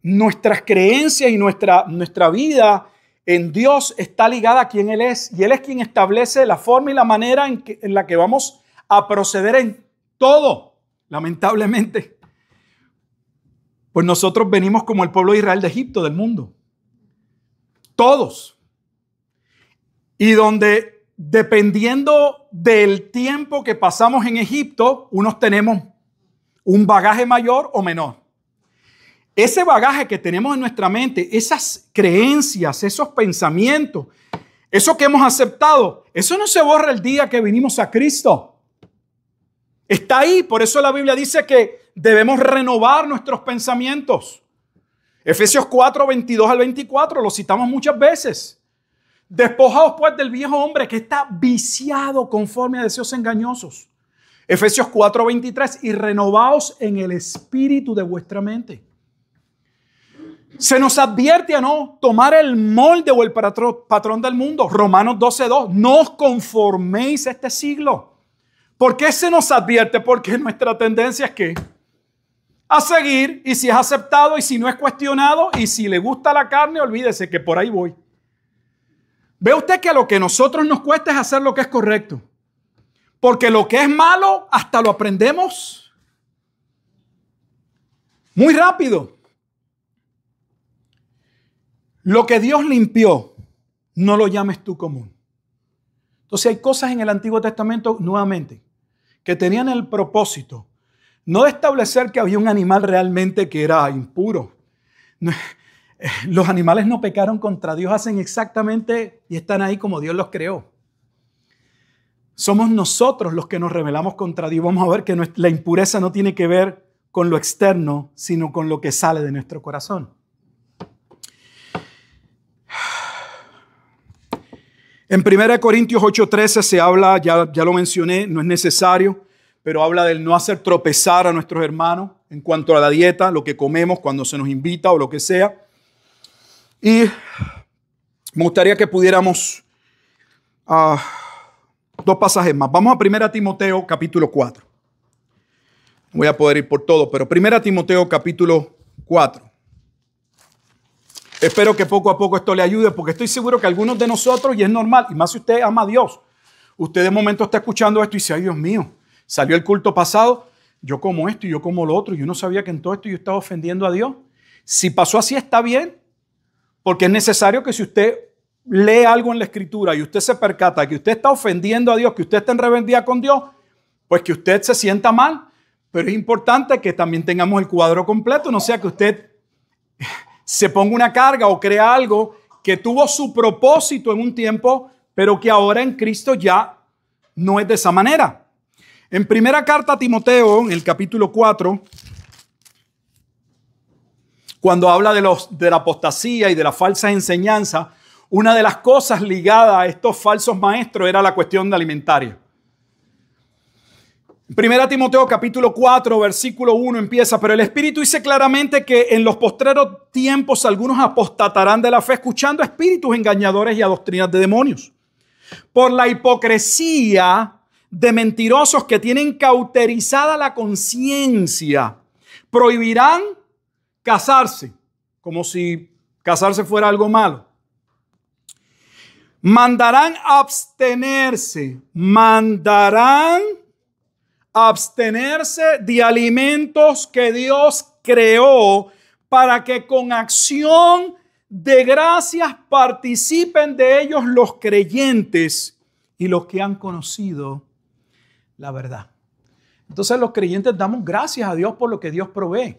nuestras creencias y nuestra vida en Dios está ligada a quien Él es. Y Él es quien establece la forma y la manera en la que vamos a proceder en todo. Lamentablemente, pues nosotros venimos como el pueblo de Israel de Egipto, del mundo. Todos. Y donde, dependiendo del tiempo que pasamos en Egipto, unos tenemos un bagaje mayor o menor. Ese bagaje que tenemos en nuestra mente, esas creencias, esos pensamientos, eso que hemos aceptado, eso no se borra el día que vinimos a Cristo. Está ahí, por eso la Biblia dice que debemos renovar nuestros pensamientos. Efesios 4, 22 al 24, lo citamos muchas veces. Despojaos pues del viejo hombre que está viciado conforme a deseos engañosos. Efesios 4, 23, y renovaos en el espíritu de vuestra mente. Se nos advierte a no tomar el molde o el patrón del mundo. Romanos 12, 2, no os conforméis a este siglo. ¿Por qué se nos advierte? Porque nuestra tendencia es que a seguir, y si es aceptado y si no es cuestionado y si le gusta la carne, olvídese que por ahí voy. Ve usted que a lo que a nosotros nos cuesta es hacer lo que es correcto. Porque lo que es malo hasta lo aprendemos muy rápido. Lo que Dios limpió, no lo llames tú común. Entonces hay cosas en el Antiguo Testamento, nuevamente, que tenían el propósito no de establecer que había un animal realmente que era impuro. Los animales no pecaron contra Dios, hacen exactamente y están ahí como Dios los creó. Somos nosotros los que nos rebelamos contra Dios. Vamos a ver que la impureza no tiene que ver con lo externo, sino con lo que sale de nuestro corazón. En 1 Corintios 8:13 se habla, ya lo mencioné, no es necesario, pero habla del no hacer tropezar a nuestros hermanos en cuanto a la dieta, lo que comemos cuando se nos invita o lo que sea. Y me gustaría que pudiéramos dos pasajes más. Vamos a 1 Timoteo capítulo 4. No voy a poder ir por todo, pero 1 Timoteo capítulo 4. Espero que poco a poco esto le ayude, porque estoy seguro que algunos de nosotros, y es normal, y más si usted ama a Dios, usted de momento está escuchando esto y dice, ay Dios mío, salió el culto pasado, yo como esto y yo como lo otro, y yo no sabía que en todo esto yo estaba ofendiendo a Dios. Si pasó así está bien, porque es necesario que si usted lee algo en la Escritura y usted se percata que usted está ofendiendo a Dios, que usted está en rebeldía con Dios, pues que usted se sienta mal, pero es importante que también tengamos el cuadro completo, no sea que usted se ponga una carga o crea algo que tuvo su propósito en un tiempo, pero que ahora en Cristo ya no es de esa manera. En primera carta a Timoteo, en el capítulo 4, cuando habla de la apostasía y de la falsa enseñanza, una de las cosas ligadas a estos falsos maestros era la cuestión alimentaria. Primera Timoteo capítulo 4, versículo 1 empieza, pero el Espíritu dice claramente que en los postreros tiempos algunos apostatarán de la fe escuchando espíritus engañadores y a doctrinas de demonios. Por la hipocresía de mentirosos que tienen cauterizada la conciencia, prohibirán casarse, como si casarse fuera algo malo. Mandarán abstenerse de alimentos que Dios creó para que con acción de gracias participen de ellos los creyentes y los que han conocido la verdad. Entonces los creyentes damos gracias a Dios por lo que Dios provee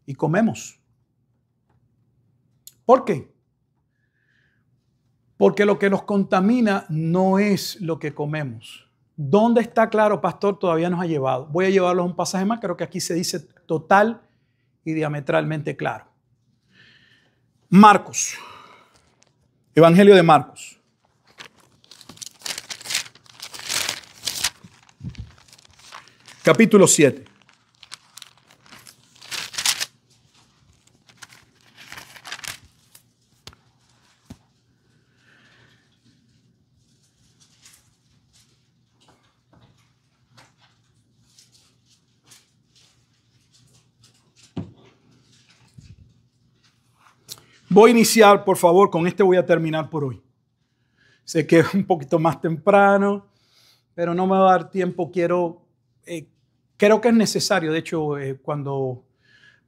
y comemos. ¿Por qué? Porque lo que nos contamina no es lo que comemos. ¿Dónde está claro, pastor? Todavía nos ha llevado. Voy a llevarlos a un pasaje más. Creo que aquí se dice total y diametralmente claro. Marcos. Evangelio de Marcos. Capítulo 7. Voy a iniciar, por favor, con este voy a terminar por hoy. Sé que es un poquito más temprano, pero no me va a dar tiempo. Creo que es necesario. De hecho, cuando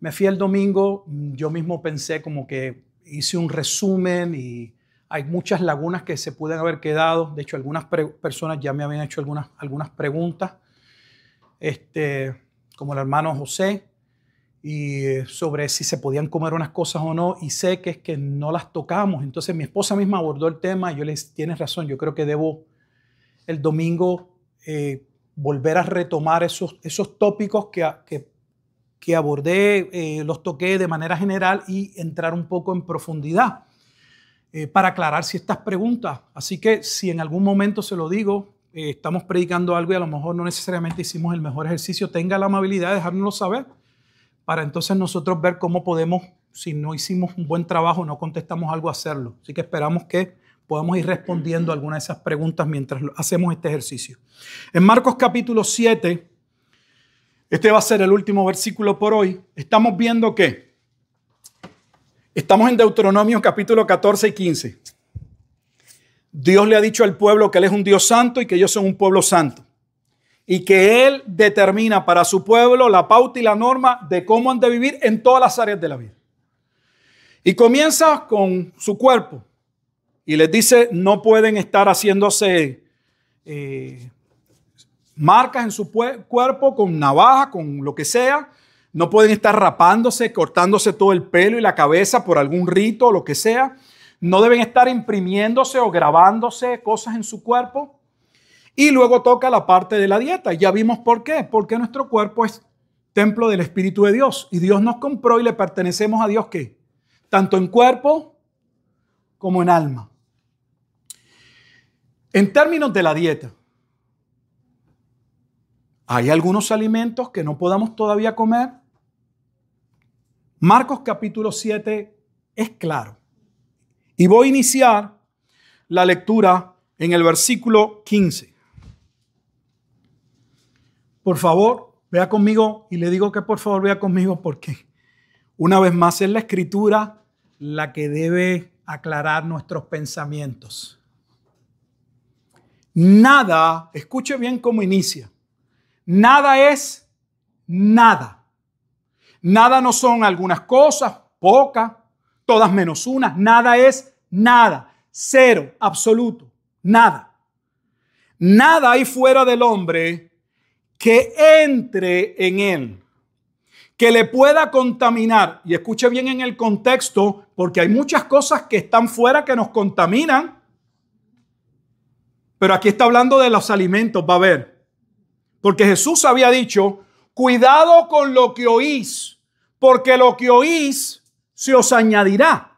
me fui el domingo, yo mismo pensé como que hice un resumen y hay muchas lagunas que se pueden haber quedado. De hecho, algunas personas ya me habían hecho algunas preguntas, como el hermano José, y sobre si se podían comer unas cosas o no, y sé que es que no las tocamos. Entonces mi esposa misma abordó el tema y yo les, tienes razón, yo creo que debo el domingo volver a retomar esos tópicos que abordé, los toqué de manera general y entrar un poco en profundidad para aclarar ciertas preguntas. Así que si en algún momento se lo digo, estamos predicando algo y a lo mejor no necesariamente hicimos el mejor ejercicio, tenga la amabilidad de dejárnoslo saber para entonces nosotros ver cómo podemos, si no hicimos un buen trabajo, no contestamos algo, hacerlo. Así que esperamos que podamos ir respondiendo algunas de esas preguntas mientras hacemos este ejercicio. En Marcos capítulo 7, este va a ser el último versículo por hoy, estamos viendo que estamos en Deuteronomio capítulo 14 y 15. Dios le ha dicho al pueblo que Él es un Dios santo y que ellos son un pueblo santo. Y que Él determina para su pueblo la pauta y la norma de cómo han de vivir en todas las áreas de la vida. Y comienza con su cuerpo. Y les dice, no pueden estar haciéndose marcas en su cuerpo con navaja, con lo que sea. No pueden estar rapándose, cortándose todo el pelo y la cabeza por algún rito o lo que sea. No deben estar imprimiéndose o grabándose cosas en su cuerpo. Y luego toca la parte de la dieta. Ya vimos por qué. Porque nuestro cuerpo es templo del Espíritu de Dios. Y Dios nos compró y le pertenecemos a Dios, ¿qué? Tanto en cuerpo como en alma. En términos de la dieta, ¿hay algunos alimentos que no podamos todavía comer? Marcos capítulo 7 es claro. Y voy a iniciar la lectura en el versículo 15. Por favor, vea conmigo y le digo que por favor vea conmigo porque una vez más es la Escritura la que debe aclarar nuestros pensamientos. Nada, escuche bien cómo inicia. Nada es nada. Nada no son algunas cosas, pocas, todas menos una. Nada es nada. Cero, absoluto, nada. Nada hay fuera del hombre que entre en él, que le pueda contaminar. Y escuche bien en el contexto, porque hay muchas cosas que están fuera que nos contaminan. Pero aquí está hablando de los alimentos, va a ver. Porque Jesús había dicho, cuidado con lo que oís, porque lo que oís se os añadirá.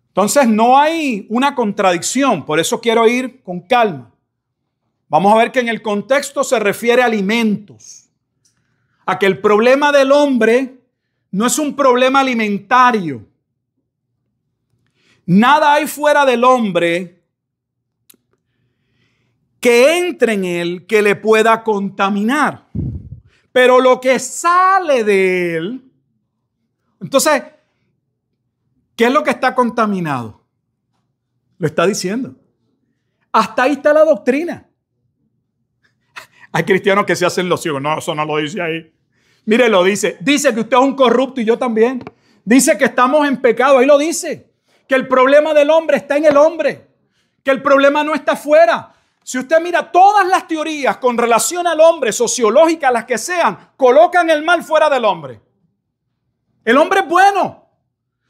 Entonces no hay una contradicción, por eso quiero ir con calma. Vamos a ver que en el contexto se refiere a alimentos, a que el problema del hombre no es un problema alimentario. Nada hay fuera del hombre que entre en él que le pueda contaminar. Pero lo que sale de él, entonces, ¿qué es lo que está contaminado? Lo está diciendo. Hasta ahí está la doctrina. Hay cristianos que se hacen los ciegos. No, eso no lo dice ahí. Mire, lo dice. Dice que usted es un corrupto y yo también. Dice que estamos en pecado. Ahí lo dice. Que el problema del hombre está en el hombre. Que el problema no está afuera. Si usted mira todas las teorías con relación al hombre, sociológicas, las que sean, colocan el mal fuera del hombre. El hombre es bueno.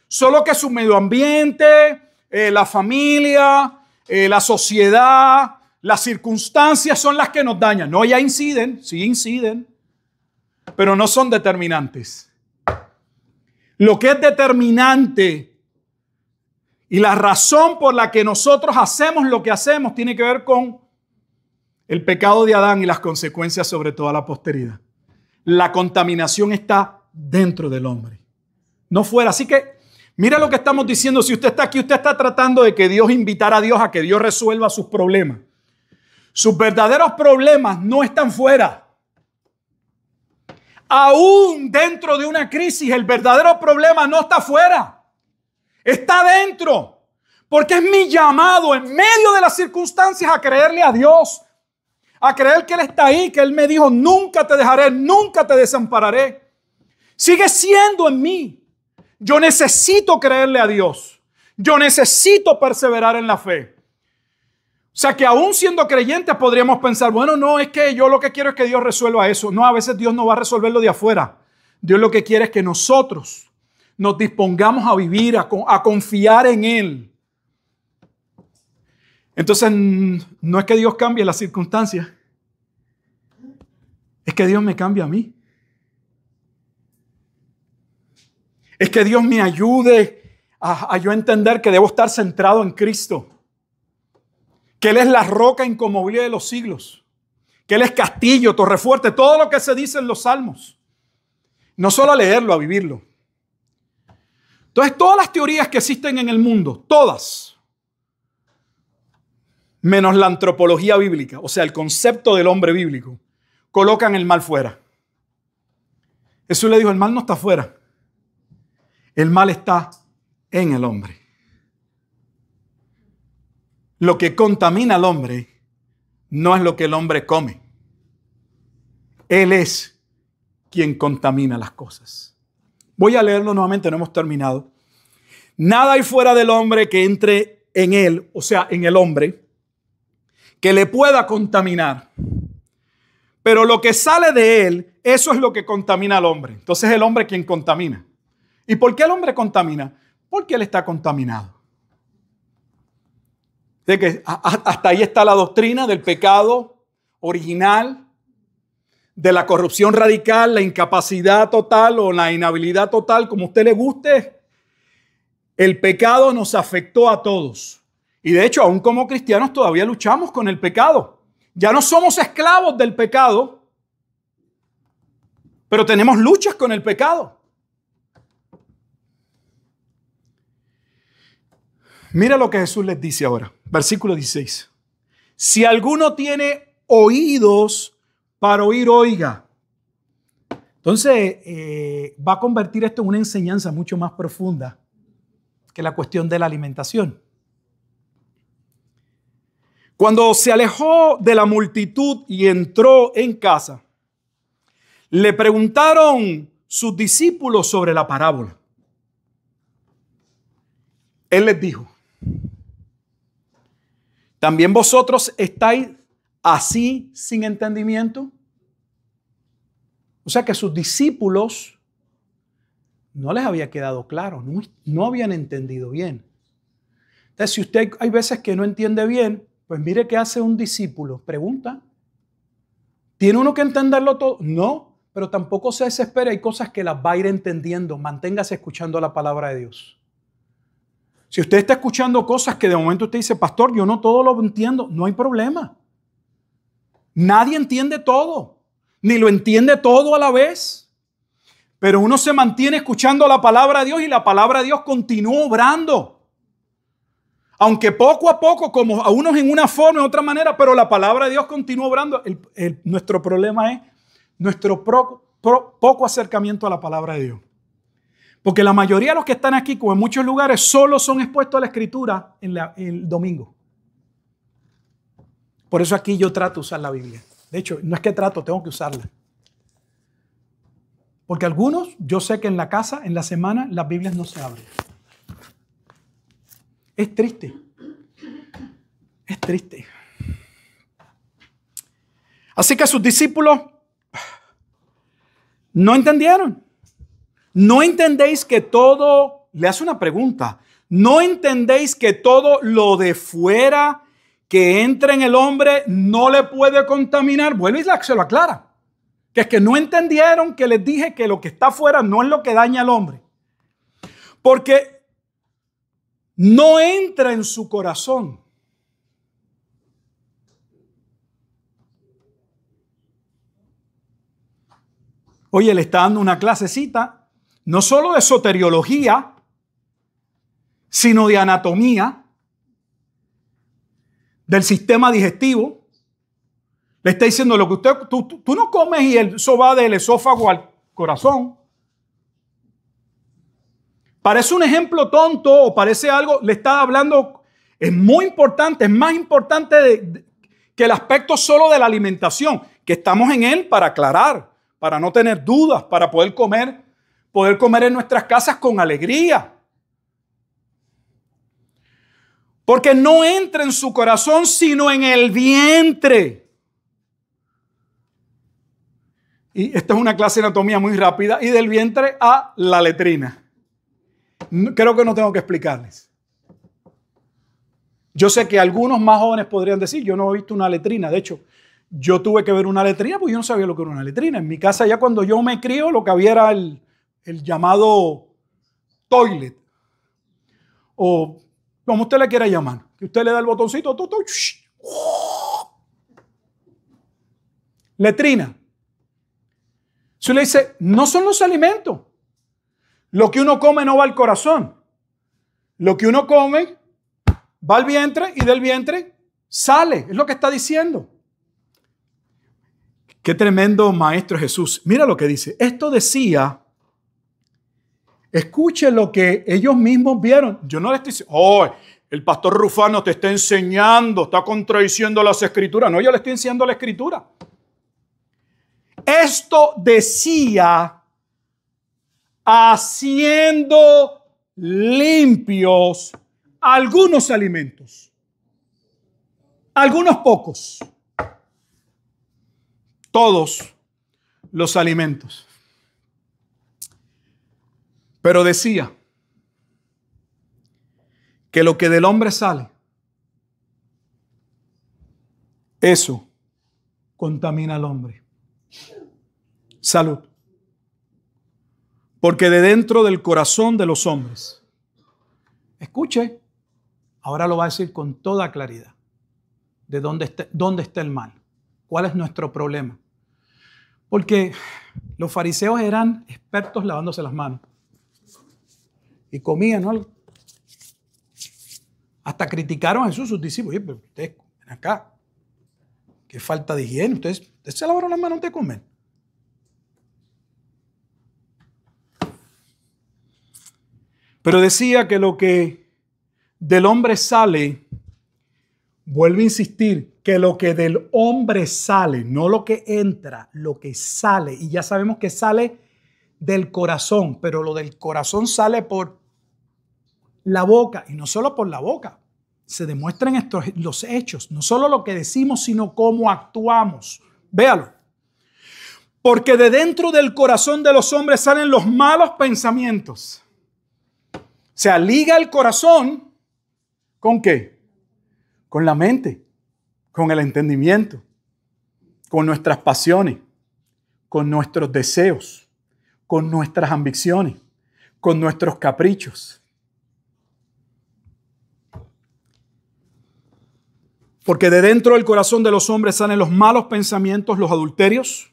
Solo que su medio ambiente, la familia, la sociedad, las circunstancias son las que nos dañan. No, ya inciden, sí inciden, pero no son determinantes. Lo que es determinante y la razón por la que nosotros hacemos lo que hacemos tiene que ver con el pecado de Adán y las consecuencias sobre toda la posteridad. La contaminación está dentro del hombre, no fuera. Así que mira lo que estamos diciendo. Si usted está aquí, usted está tratando de que Dios invitara a Dios a que Dios resuelva sus problemas. Sus verdaderos problemas no están fuera. Aún dentro de una crisis, el verdadero problema no está fuera. Está dentro. Porque es mi llamado en medio de las circunstancias a creerle a Dios. A creer que Él está ahí, que Él me dijo, nunca te dejaré, nunca te desampararé. Sigue siendo en mí. Yo necesito creerle a Dios. Yo necesito perseverar en la fe. O sea que aún siendo creyentes podríamos pensar, bueno, no, es que yo lo que quiero es que Dios resuelva eso. No, a veces Dios no va a resolverlo de afuera. Dios lo que quiere es que nosotros nos dispongamos a vivir, a confiar en Él. Entonces, no es que Dios cambie las circunstancias. Es que Dios me cambie a mí. Es que Dios me ayude a yo entender que debo estar centrado en Cristo. Que Él es la roca inconmovible de los siglos. Que Él es castillo, torre fuerte, todo lo que se dice en los salmos. No solo a leerlo, a vivirlo. Entonces, todas las teorías que existen en el mundo, todas, menos la antropología bíblica, o sea, el concepto del hombre bíblico, colocan el mal fuera. Jesús le dijo, el mal no está fuera. El mal está en el hombre. Lo que contamina al hombre no es lo que el hombre come. Él es quien contamina las cosas. Voy a leerlo nuevamente, no hemos terminado. Nada hay fuera del hombre que entre en él, o sea, en el hombre, que le pueda contaminar. Pero lo que sale de él, eso es lo que contamina al hombre. Entonces es el hombre quien contamina. ¿Y por qué el hombre contamina? Porque él está contaminado. De que hasta ahí está la doctrina del pecado original, de la corrupción radical, la incapacidad total o la inhabilidad total, como a usted le guste. El pecado nos afectó a todos. Y de hecho, aún como cristianos todavía luchamos con el pecado. Ya no somos esclavos del pecado, pero tenemos luchas con el pecado. Mira lo que Jesús les dice ahora, versículo 16. Si alguno tiene oídos para oír, oiga. Entonces, va a convertir esto en una enseñanza mucho más profunda que la cuestión de la alimentación. Cuando se alejó de la multitud y entró en casa, le preguntaron sus discípulos sobre la parábola. Él les dijo, ¿también vosotros estáis así sin entendimiento? O sea que sus discípulos no les había quedado claro, no habían entendido bien. Entonces, si usted hay veces que no entiende bien, pues mire qué hace un discípulo. Pregunta. ¿Tiene uno que entenderlo todo? No, pero tampoco se desespere. Hay cosas que las va a ir entendiendo. Manténgase escuchando la palabra de Dios. Si usted está escuchando cosas que de momento usted dice, pastor, yo no todo lo entiendo, no hay problema. Nadie entiende todo, ni lo entiende todo a la vez. Pero uno se mantiene escuchando la palabra de Dios y la palabra de Dios continúa obrando. Aunque poco a poco, como a unos en una forma, en otra manera, pero la palabra de Dios continúa obrando. Nuestro problema es nuestro poco acercamiento a la palabra de Dios. Porque la mayoría de los que están aquí, como en muchos lugares, solo son expuestos a la escritura el domingo. Por eso aquí yo trato de usar la Biblia. De hecho, no es que trato, tengo que usarla. Porque algunos, yo sé que en la casa, en la semana, las Biblias no se abren. Es triste. Es triste. Así que sus discípulos no entendieron. ¿No entendéis que todo, le hace una pregunta, ¿no entendéis que todo lo de fuera que entra en el hombre no le puede contaminar? Vuelve y se lo aclara. Que es que no entendieron que les dije que lo que está afuera no es lo que daña al hombre. Porque no entra en su corazón. Oye, le está dando una clasecita no solo de soteriología, sino de anatomía, del sistema digestivo. Le está diciendo lo que tú no comes y eso va del esófago al corazón. Parece un ejemplo tonto o parece algo, le está hablando, es muy importante, es más importante que el aspecto solo de la alimentación, que estamos en él para aclarar, para no tener dudas, para poder comer en nuestras casas con alegría. Porque no entra en su corazón, sino en el vientre. Y esta es una clase de anatomía muy rápida. Y del vientre a la letrina. Creo que no tengo que explicarles. Yo sé que algunos más jóvenes podrían decir, yo no he visto una letrina. De hecho, yo tuve que ver una letrina porque yo no sabía lo que era una letrina. En mi casa ya cuando yo me crío lo que había era el llamado toilet. O como usted le quiera llamar. Que usted le da el botoncito. Letrina. Si le dice, no son los alimentos. Lo que uno come no va al corazón. Lo que uno come va al vientre y del vientre sale. Es lo que está diciendo. Qué tremendo maestro Jesús. Mira lo que dice. Esto decía, escuche lo que ellos mismos vieron. Yo no le estoy diciendo, oh, el pastor Rufano te está enseñando, está contradiciendo las escrituras. No, yo le estoy enseñando la escritura. Esto decía, haciendo limpios algunos alimentos, algunos pocos, todos los alimentos. Pero decía que lo que del hombre sale, eso contamina al hombre. Salud. Porque de dentro del corazón de los hombres, escuche, ahora lo va a decir con toda claridad, de dónde está el mal, cuál es nuestro problema. Porque los fariseos eran expertos lavándose las manos y comían, ¿no? Hasta criticaron a Jesús, sus discípulos. Oye, pero ustedes, ven acá, qué falta de higiene, ustedes se lavaron las manos antes de comer. Pero decía que lo que del hombre sale, vuelvo a insistir, que lo que del hombre sale, no lo que entra, lo que sale, y ya sabemos que sale del corazón, pero lo del corazón sale por la boca, y no solo por la boca, se demuestran los hechos, no solo lo que decimos, sino cómo actuamos. Véalo. Porque de dentro del corazón de los hombres salen los malos pensamientos. O sea, liga el corazón ¿con qué? Con la mente, con el entendimiento, con nuestras pasiones, con nuestros deseos, con nuestras ambiciones, con nuestros caprichos. Porque de dentro del corazón de los hombres salen los malos pensamientos, los adulterios,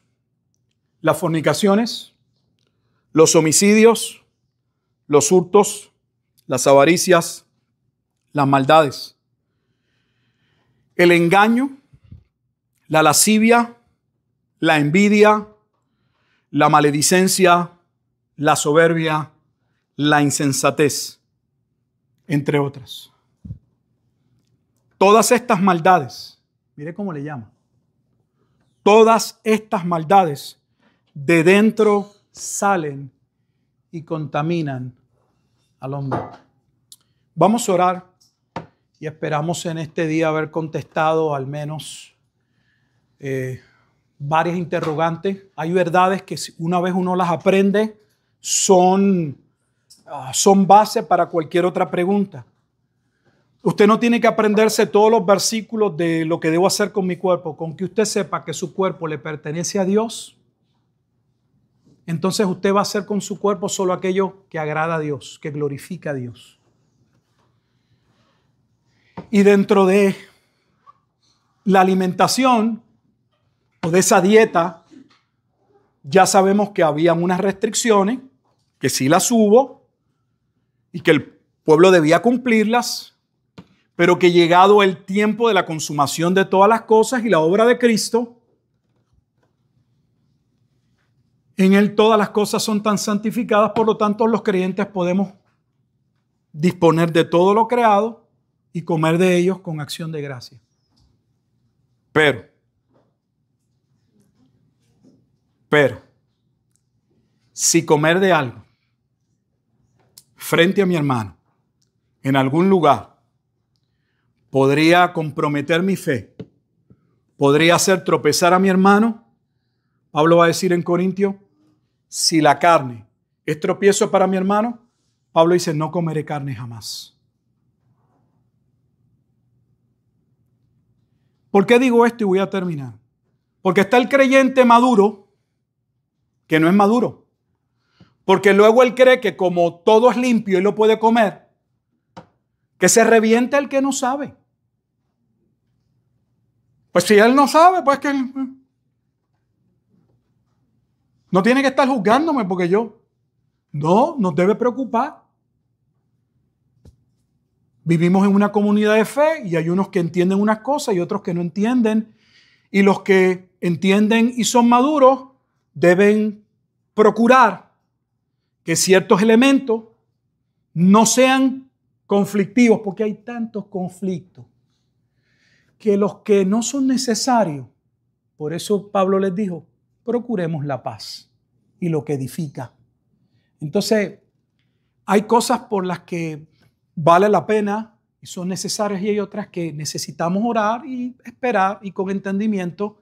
las fornicaciones, los homicidios, los hurtos, las avaricias, las maldades, el engaño, la lascivia, la envidia, la maledicencia, la soberbia, la insensatez, entre otras. Todas estas maldades, mire cómo le llama, todas estas maldades de dentro salen y contaminan al hombre. Vamos a orar y esperamos en este día haber contestado al menos varias interrogantes. Hay verdades que una vez uno las aprende son base para cualquier otra pregunta. Usted no tiene que aprenderse todos los versículos de lo que debo hacer con mi cuerpo. Con que usted sepa que su cuerpo le pertenece a Dios, entonces usted va a hacer con su cuerpo solo aquello que agrada a Dios, que glorifica a Dios. Y dentro de la alimentación o de esa dieta, ya sabemos que había unas restricciones, que sí las hubo y que el pueblo debía cumplirlas, pero que llegado el tiempo de la consumación de todas las cosas y la obra de Cristo, en Él todas las cosas son tan santificadas, por lo tanto los creyentes podemos disponer de todo lo creado y comer de ellos con acción de gracia. Pero, si comer de algo frente a mi hermano en algún lugar podría comprometer mi fe, podría hacer tropezar a mi hermano, Pablo va a decir en Corintios, si la carne es tropiezo para mi hermano, Pablo dice, no comeré carne jamás. ¿Por qué digo esto? Y voy a terminar. Porque está el creyente maduro que no es maduro. Porque luego él cree que como todo es limpio y lo puede comer, que se reviente el que no sabe. Pues si él no sabe, pues que no tiene que estar juzgándome porque yo. No, nos debe preocupar. Vivimos en una comunidad de fe y hay unos que entienden unas cosas y otros que no entienden. Y los que entienden y son maduros deben procurar que ciertos elementos no sean conflictivos, porque hay tantos conflictos que los que no son necesarios. Por eso Pablo les dijo, procuremos la paz y lo que edifica. Entonces, hay cosas por las que vale la pena y son necesarias y hay otras que necesitamos orar y esperar y con entendimiento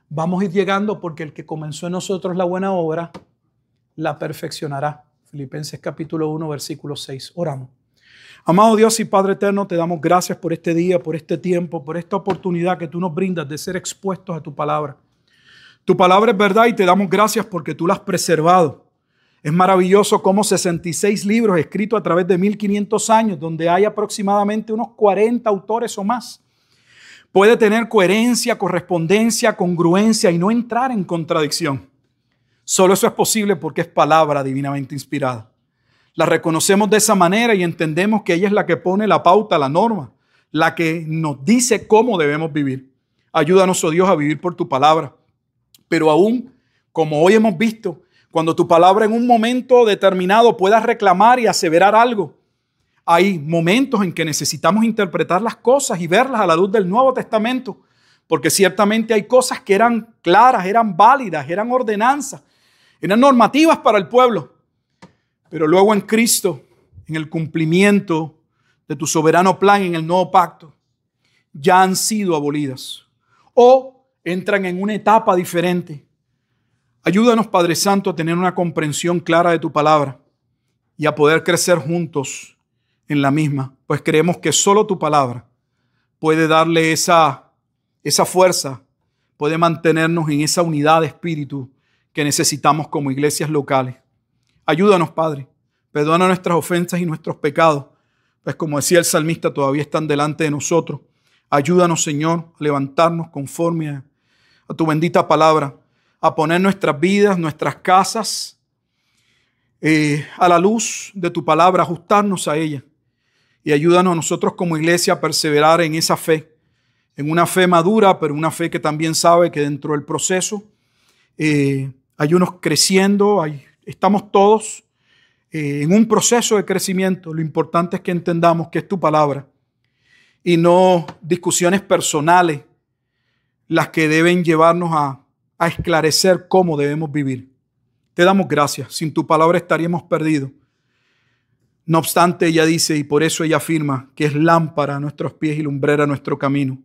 vamos a ir llegando porque el que comenzó en nosotros la buena obra la perfeccionará. Filipenses capítulo 1, versículo 6. Oramos. Amado Dios y Padre eterno, te damos gracias por este día, por este tiempo, por esta oportunidad que tú nos brindas de ser expuestos a tu palabra. Tu palabra es verdad y te damos gracias porque tú la has preservado. Es maravilloso cómo 66 libros escritos a través de 1500 años, donde hay aproximadamente unos 40 autores o más, puede tener coherencia, correspondencia, congruencia y no entrar en contradicción. Solo eso es posible porque es palabra divinamente inspirada. La reconocemos de esa manera y entendemos que ella es la que pone la pauta, la norma, la que nos dice cómo debemos vivir. Ayúdanos, oh Dios, a vivir por tu palabra. Pero aún, como hoy hemos visto, cuando tu palabra en un momento determinado pueda reclamar y aseverar algo, hay momentos en que necesitamos interpretar las cosas y verlas a la luz del Nuevo Testamento, porque ciertamente hay cosas que eran claras, eran válidas, eran ordenanzas, eran normativas para el pueblo. Pero luego en Cristo, en el cumplimiento de tu soberano plan en el nuevo pacto, ya han sido abolidas o entran en una etapa diferente. Ayúdanos, Padre Santo, a tener una comprensión clara de tu palabra y a poder crecer juntos en la misma, pues creemos que solo tu palabra puede darle esa fuerza, puede mantenernos en esa unidad de espíritu que necesitamos como iglesias locales. Ayúdanos, Padre. Perdona nuestras ofensas y nuestros pecados, pues como decía el salmista, todavía están delante de nosotros. Ayúdanos, Señor, a levantarnos conforme a tu bendita palabra, a poner nuestras vidas, nuestras casas a la luz de tu palabra, ajustarnos a ella. Y ayúdanos a nosotros como iglesia a perseverar en esa fe, en una fe madura, pero una fe que también sabe que dentro del proceso hay unos creciendo, estamos todos en un proceso de crecimiento. Lo importante es que entendamos que es tu palabra y no discusiones personales las que deben llevarnos a esclarecer cómo debemos vivir. Te damos gracias. Sin tu palabra estaríamos perdidos. No obstante, ella dice, y por eso ella afirma, que es lámpara a nuestros pies y lumbrera a nuestro camino,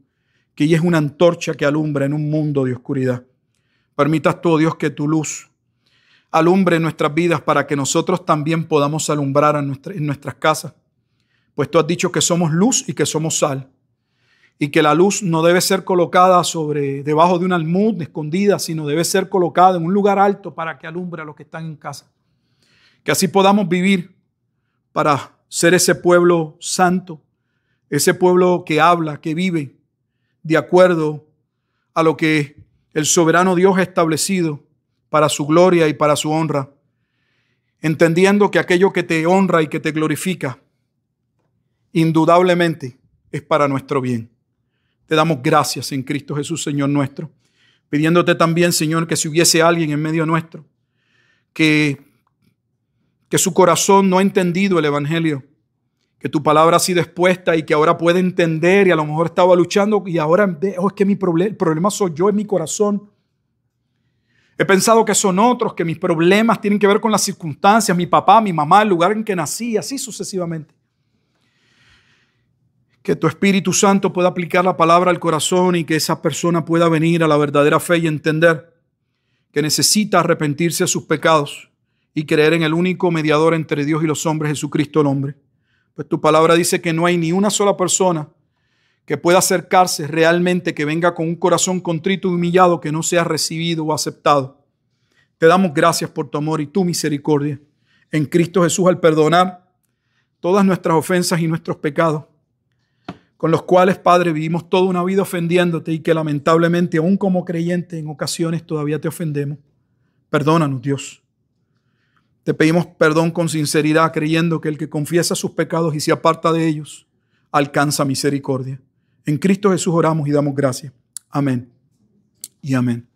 que ella es una antorcha que alumbra en un mundo de oscuridad. Permitas tú, oh Dios, que tu luz alumbre nuestras vidas para que nosotros también podamos alumbrar en nuestras casas. Pues tú has dicho que somos luz y que somos sal. Y que la luz no debe ser colocada debajo de un almud escondida, sino debe ser colocada en un lugar alto para que alumbre a los que están en casa. Que así podamos vivir para ser ese pueblo santo, ese pueblo que habla, que vive de acuerdo a lo que el soberano Dios ha establecido para su gloria y para su honra, entendiendo que aquello que te honra y que te glorifica, indudablemente es para nuestro bien. Te damos gracias en Cristo Jesús, Señor nuestro, pidiéndote también, Señor, que si hubiese alguien en medio nuestro que su corazón no ha entendido el Evangelio, que tu palabra ha sido expuesta y que ahora puede entender y a lo mejor estaba luchando y ahora es que el problema soy yo, es mi corazón. He pensado que son otros, que mis problemas tienen que ver con las circunstancias, mi papá, mi mamá, el lugar en que nací, así sucesivamente. Que tu Espíritu Santo pueda aplicar la palabra al corazón y que esa persona pueda venir a la verdadera fe y entender que necesita arrepentirse de sus pecados y creer en el único mediador entre Dios y los hombres, Jesucristo el hombre. Pues tu palabra dice que no hay ni una sola persona que pueda acercarse realmente, que venga con un corazón contrito y humillado, que no sea recibido o aceptado. Te damos gracias por tu amor y tu misericordia en Cristo Jesús al perdonar todas nuestras ofensas y nuestros pecados, con los cuales, Padre, vivimos toda una vida ofendiéndote y que lamentablemente, aún como creyentes, en ocasiones todavía te ofendemos. Perdónanos, Dios. Te pedimos perdón con sinceridad, creyendo que el que confiesa sus pecados y se aparta de ellos, alcanza misericordia. En Cristo Jesús oramos y damos gracias. Amén y amén.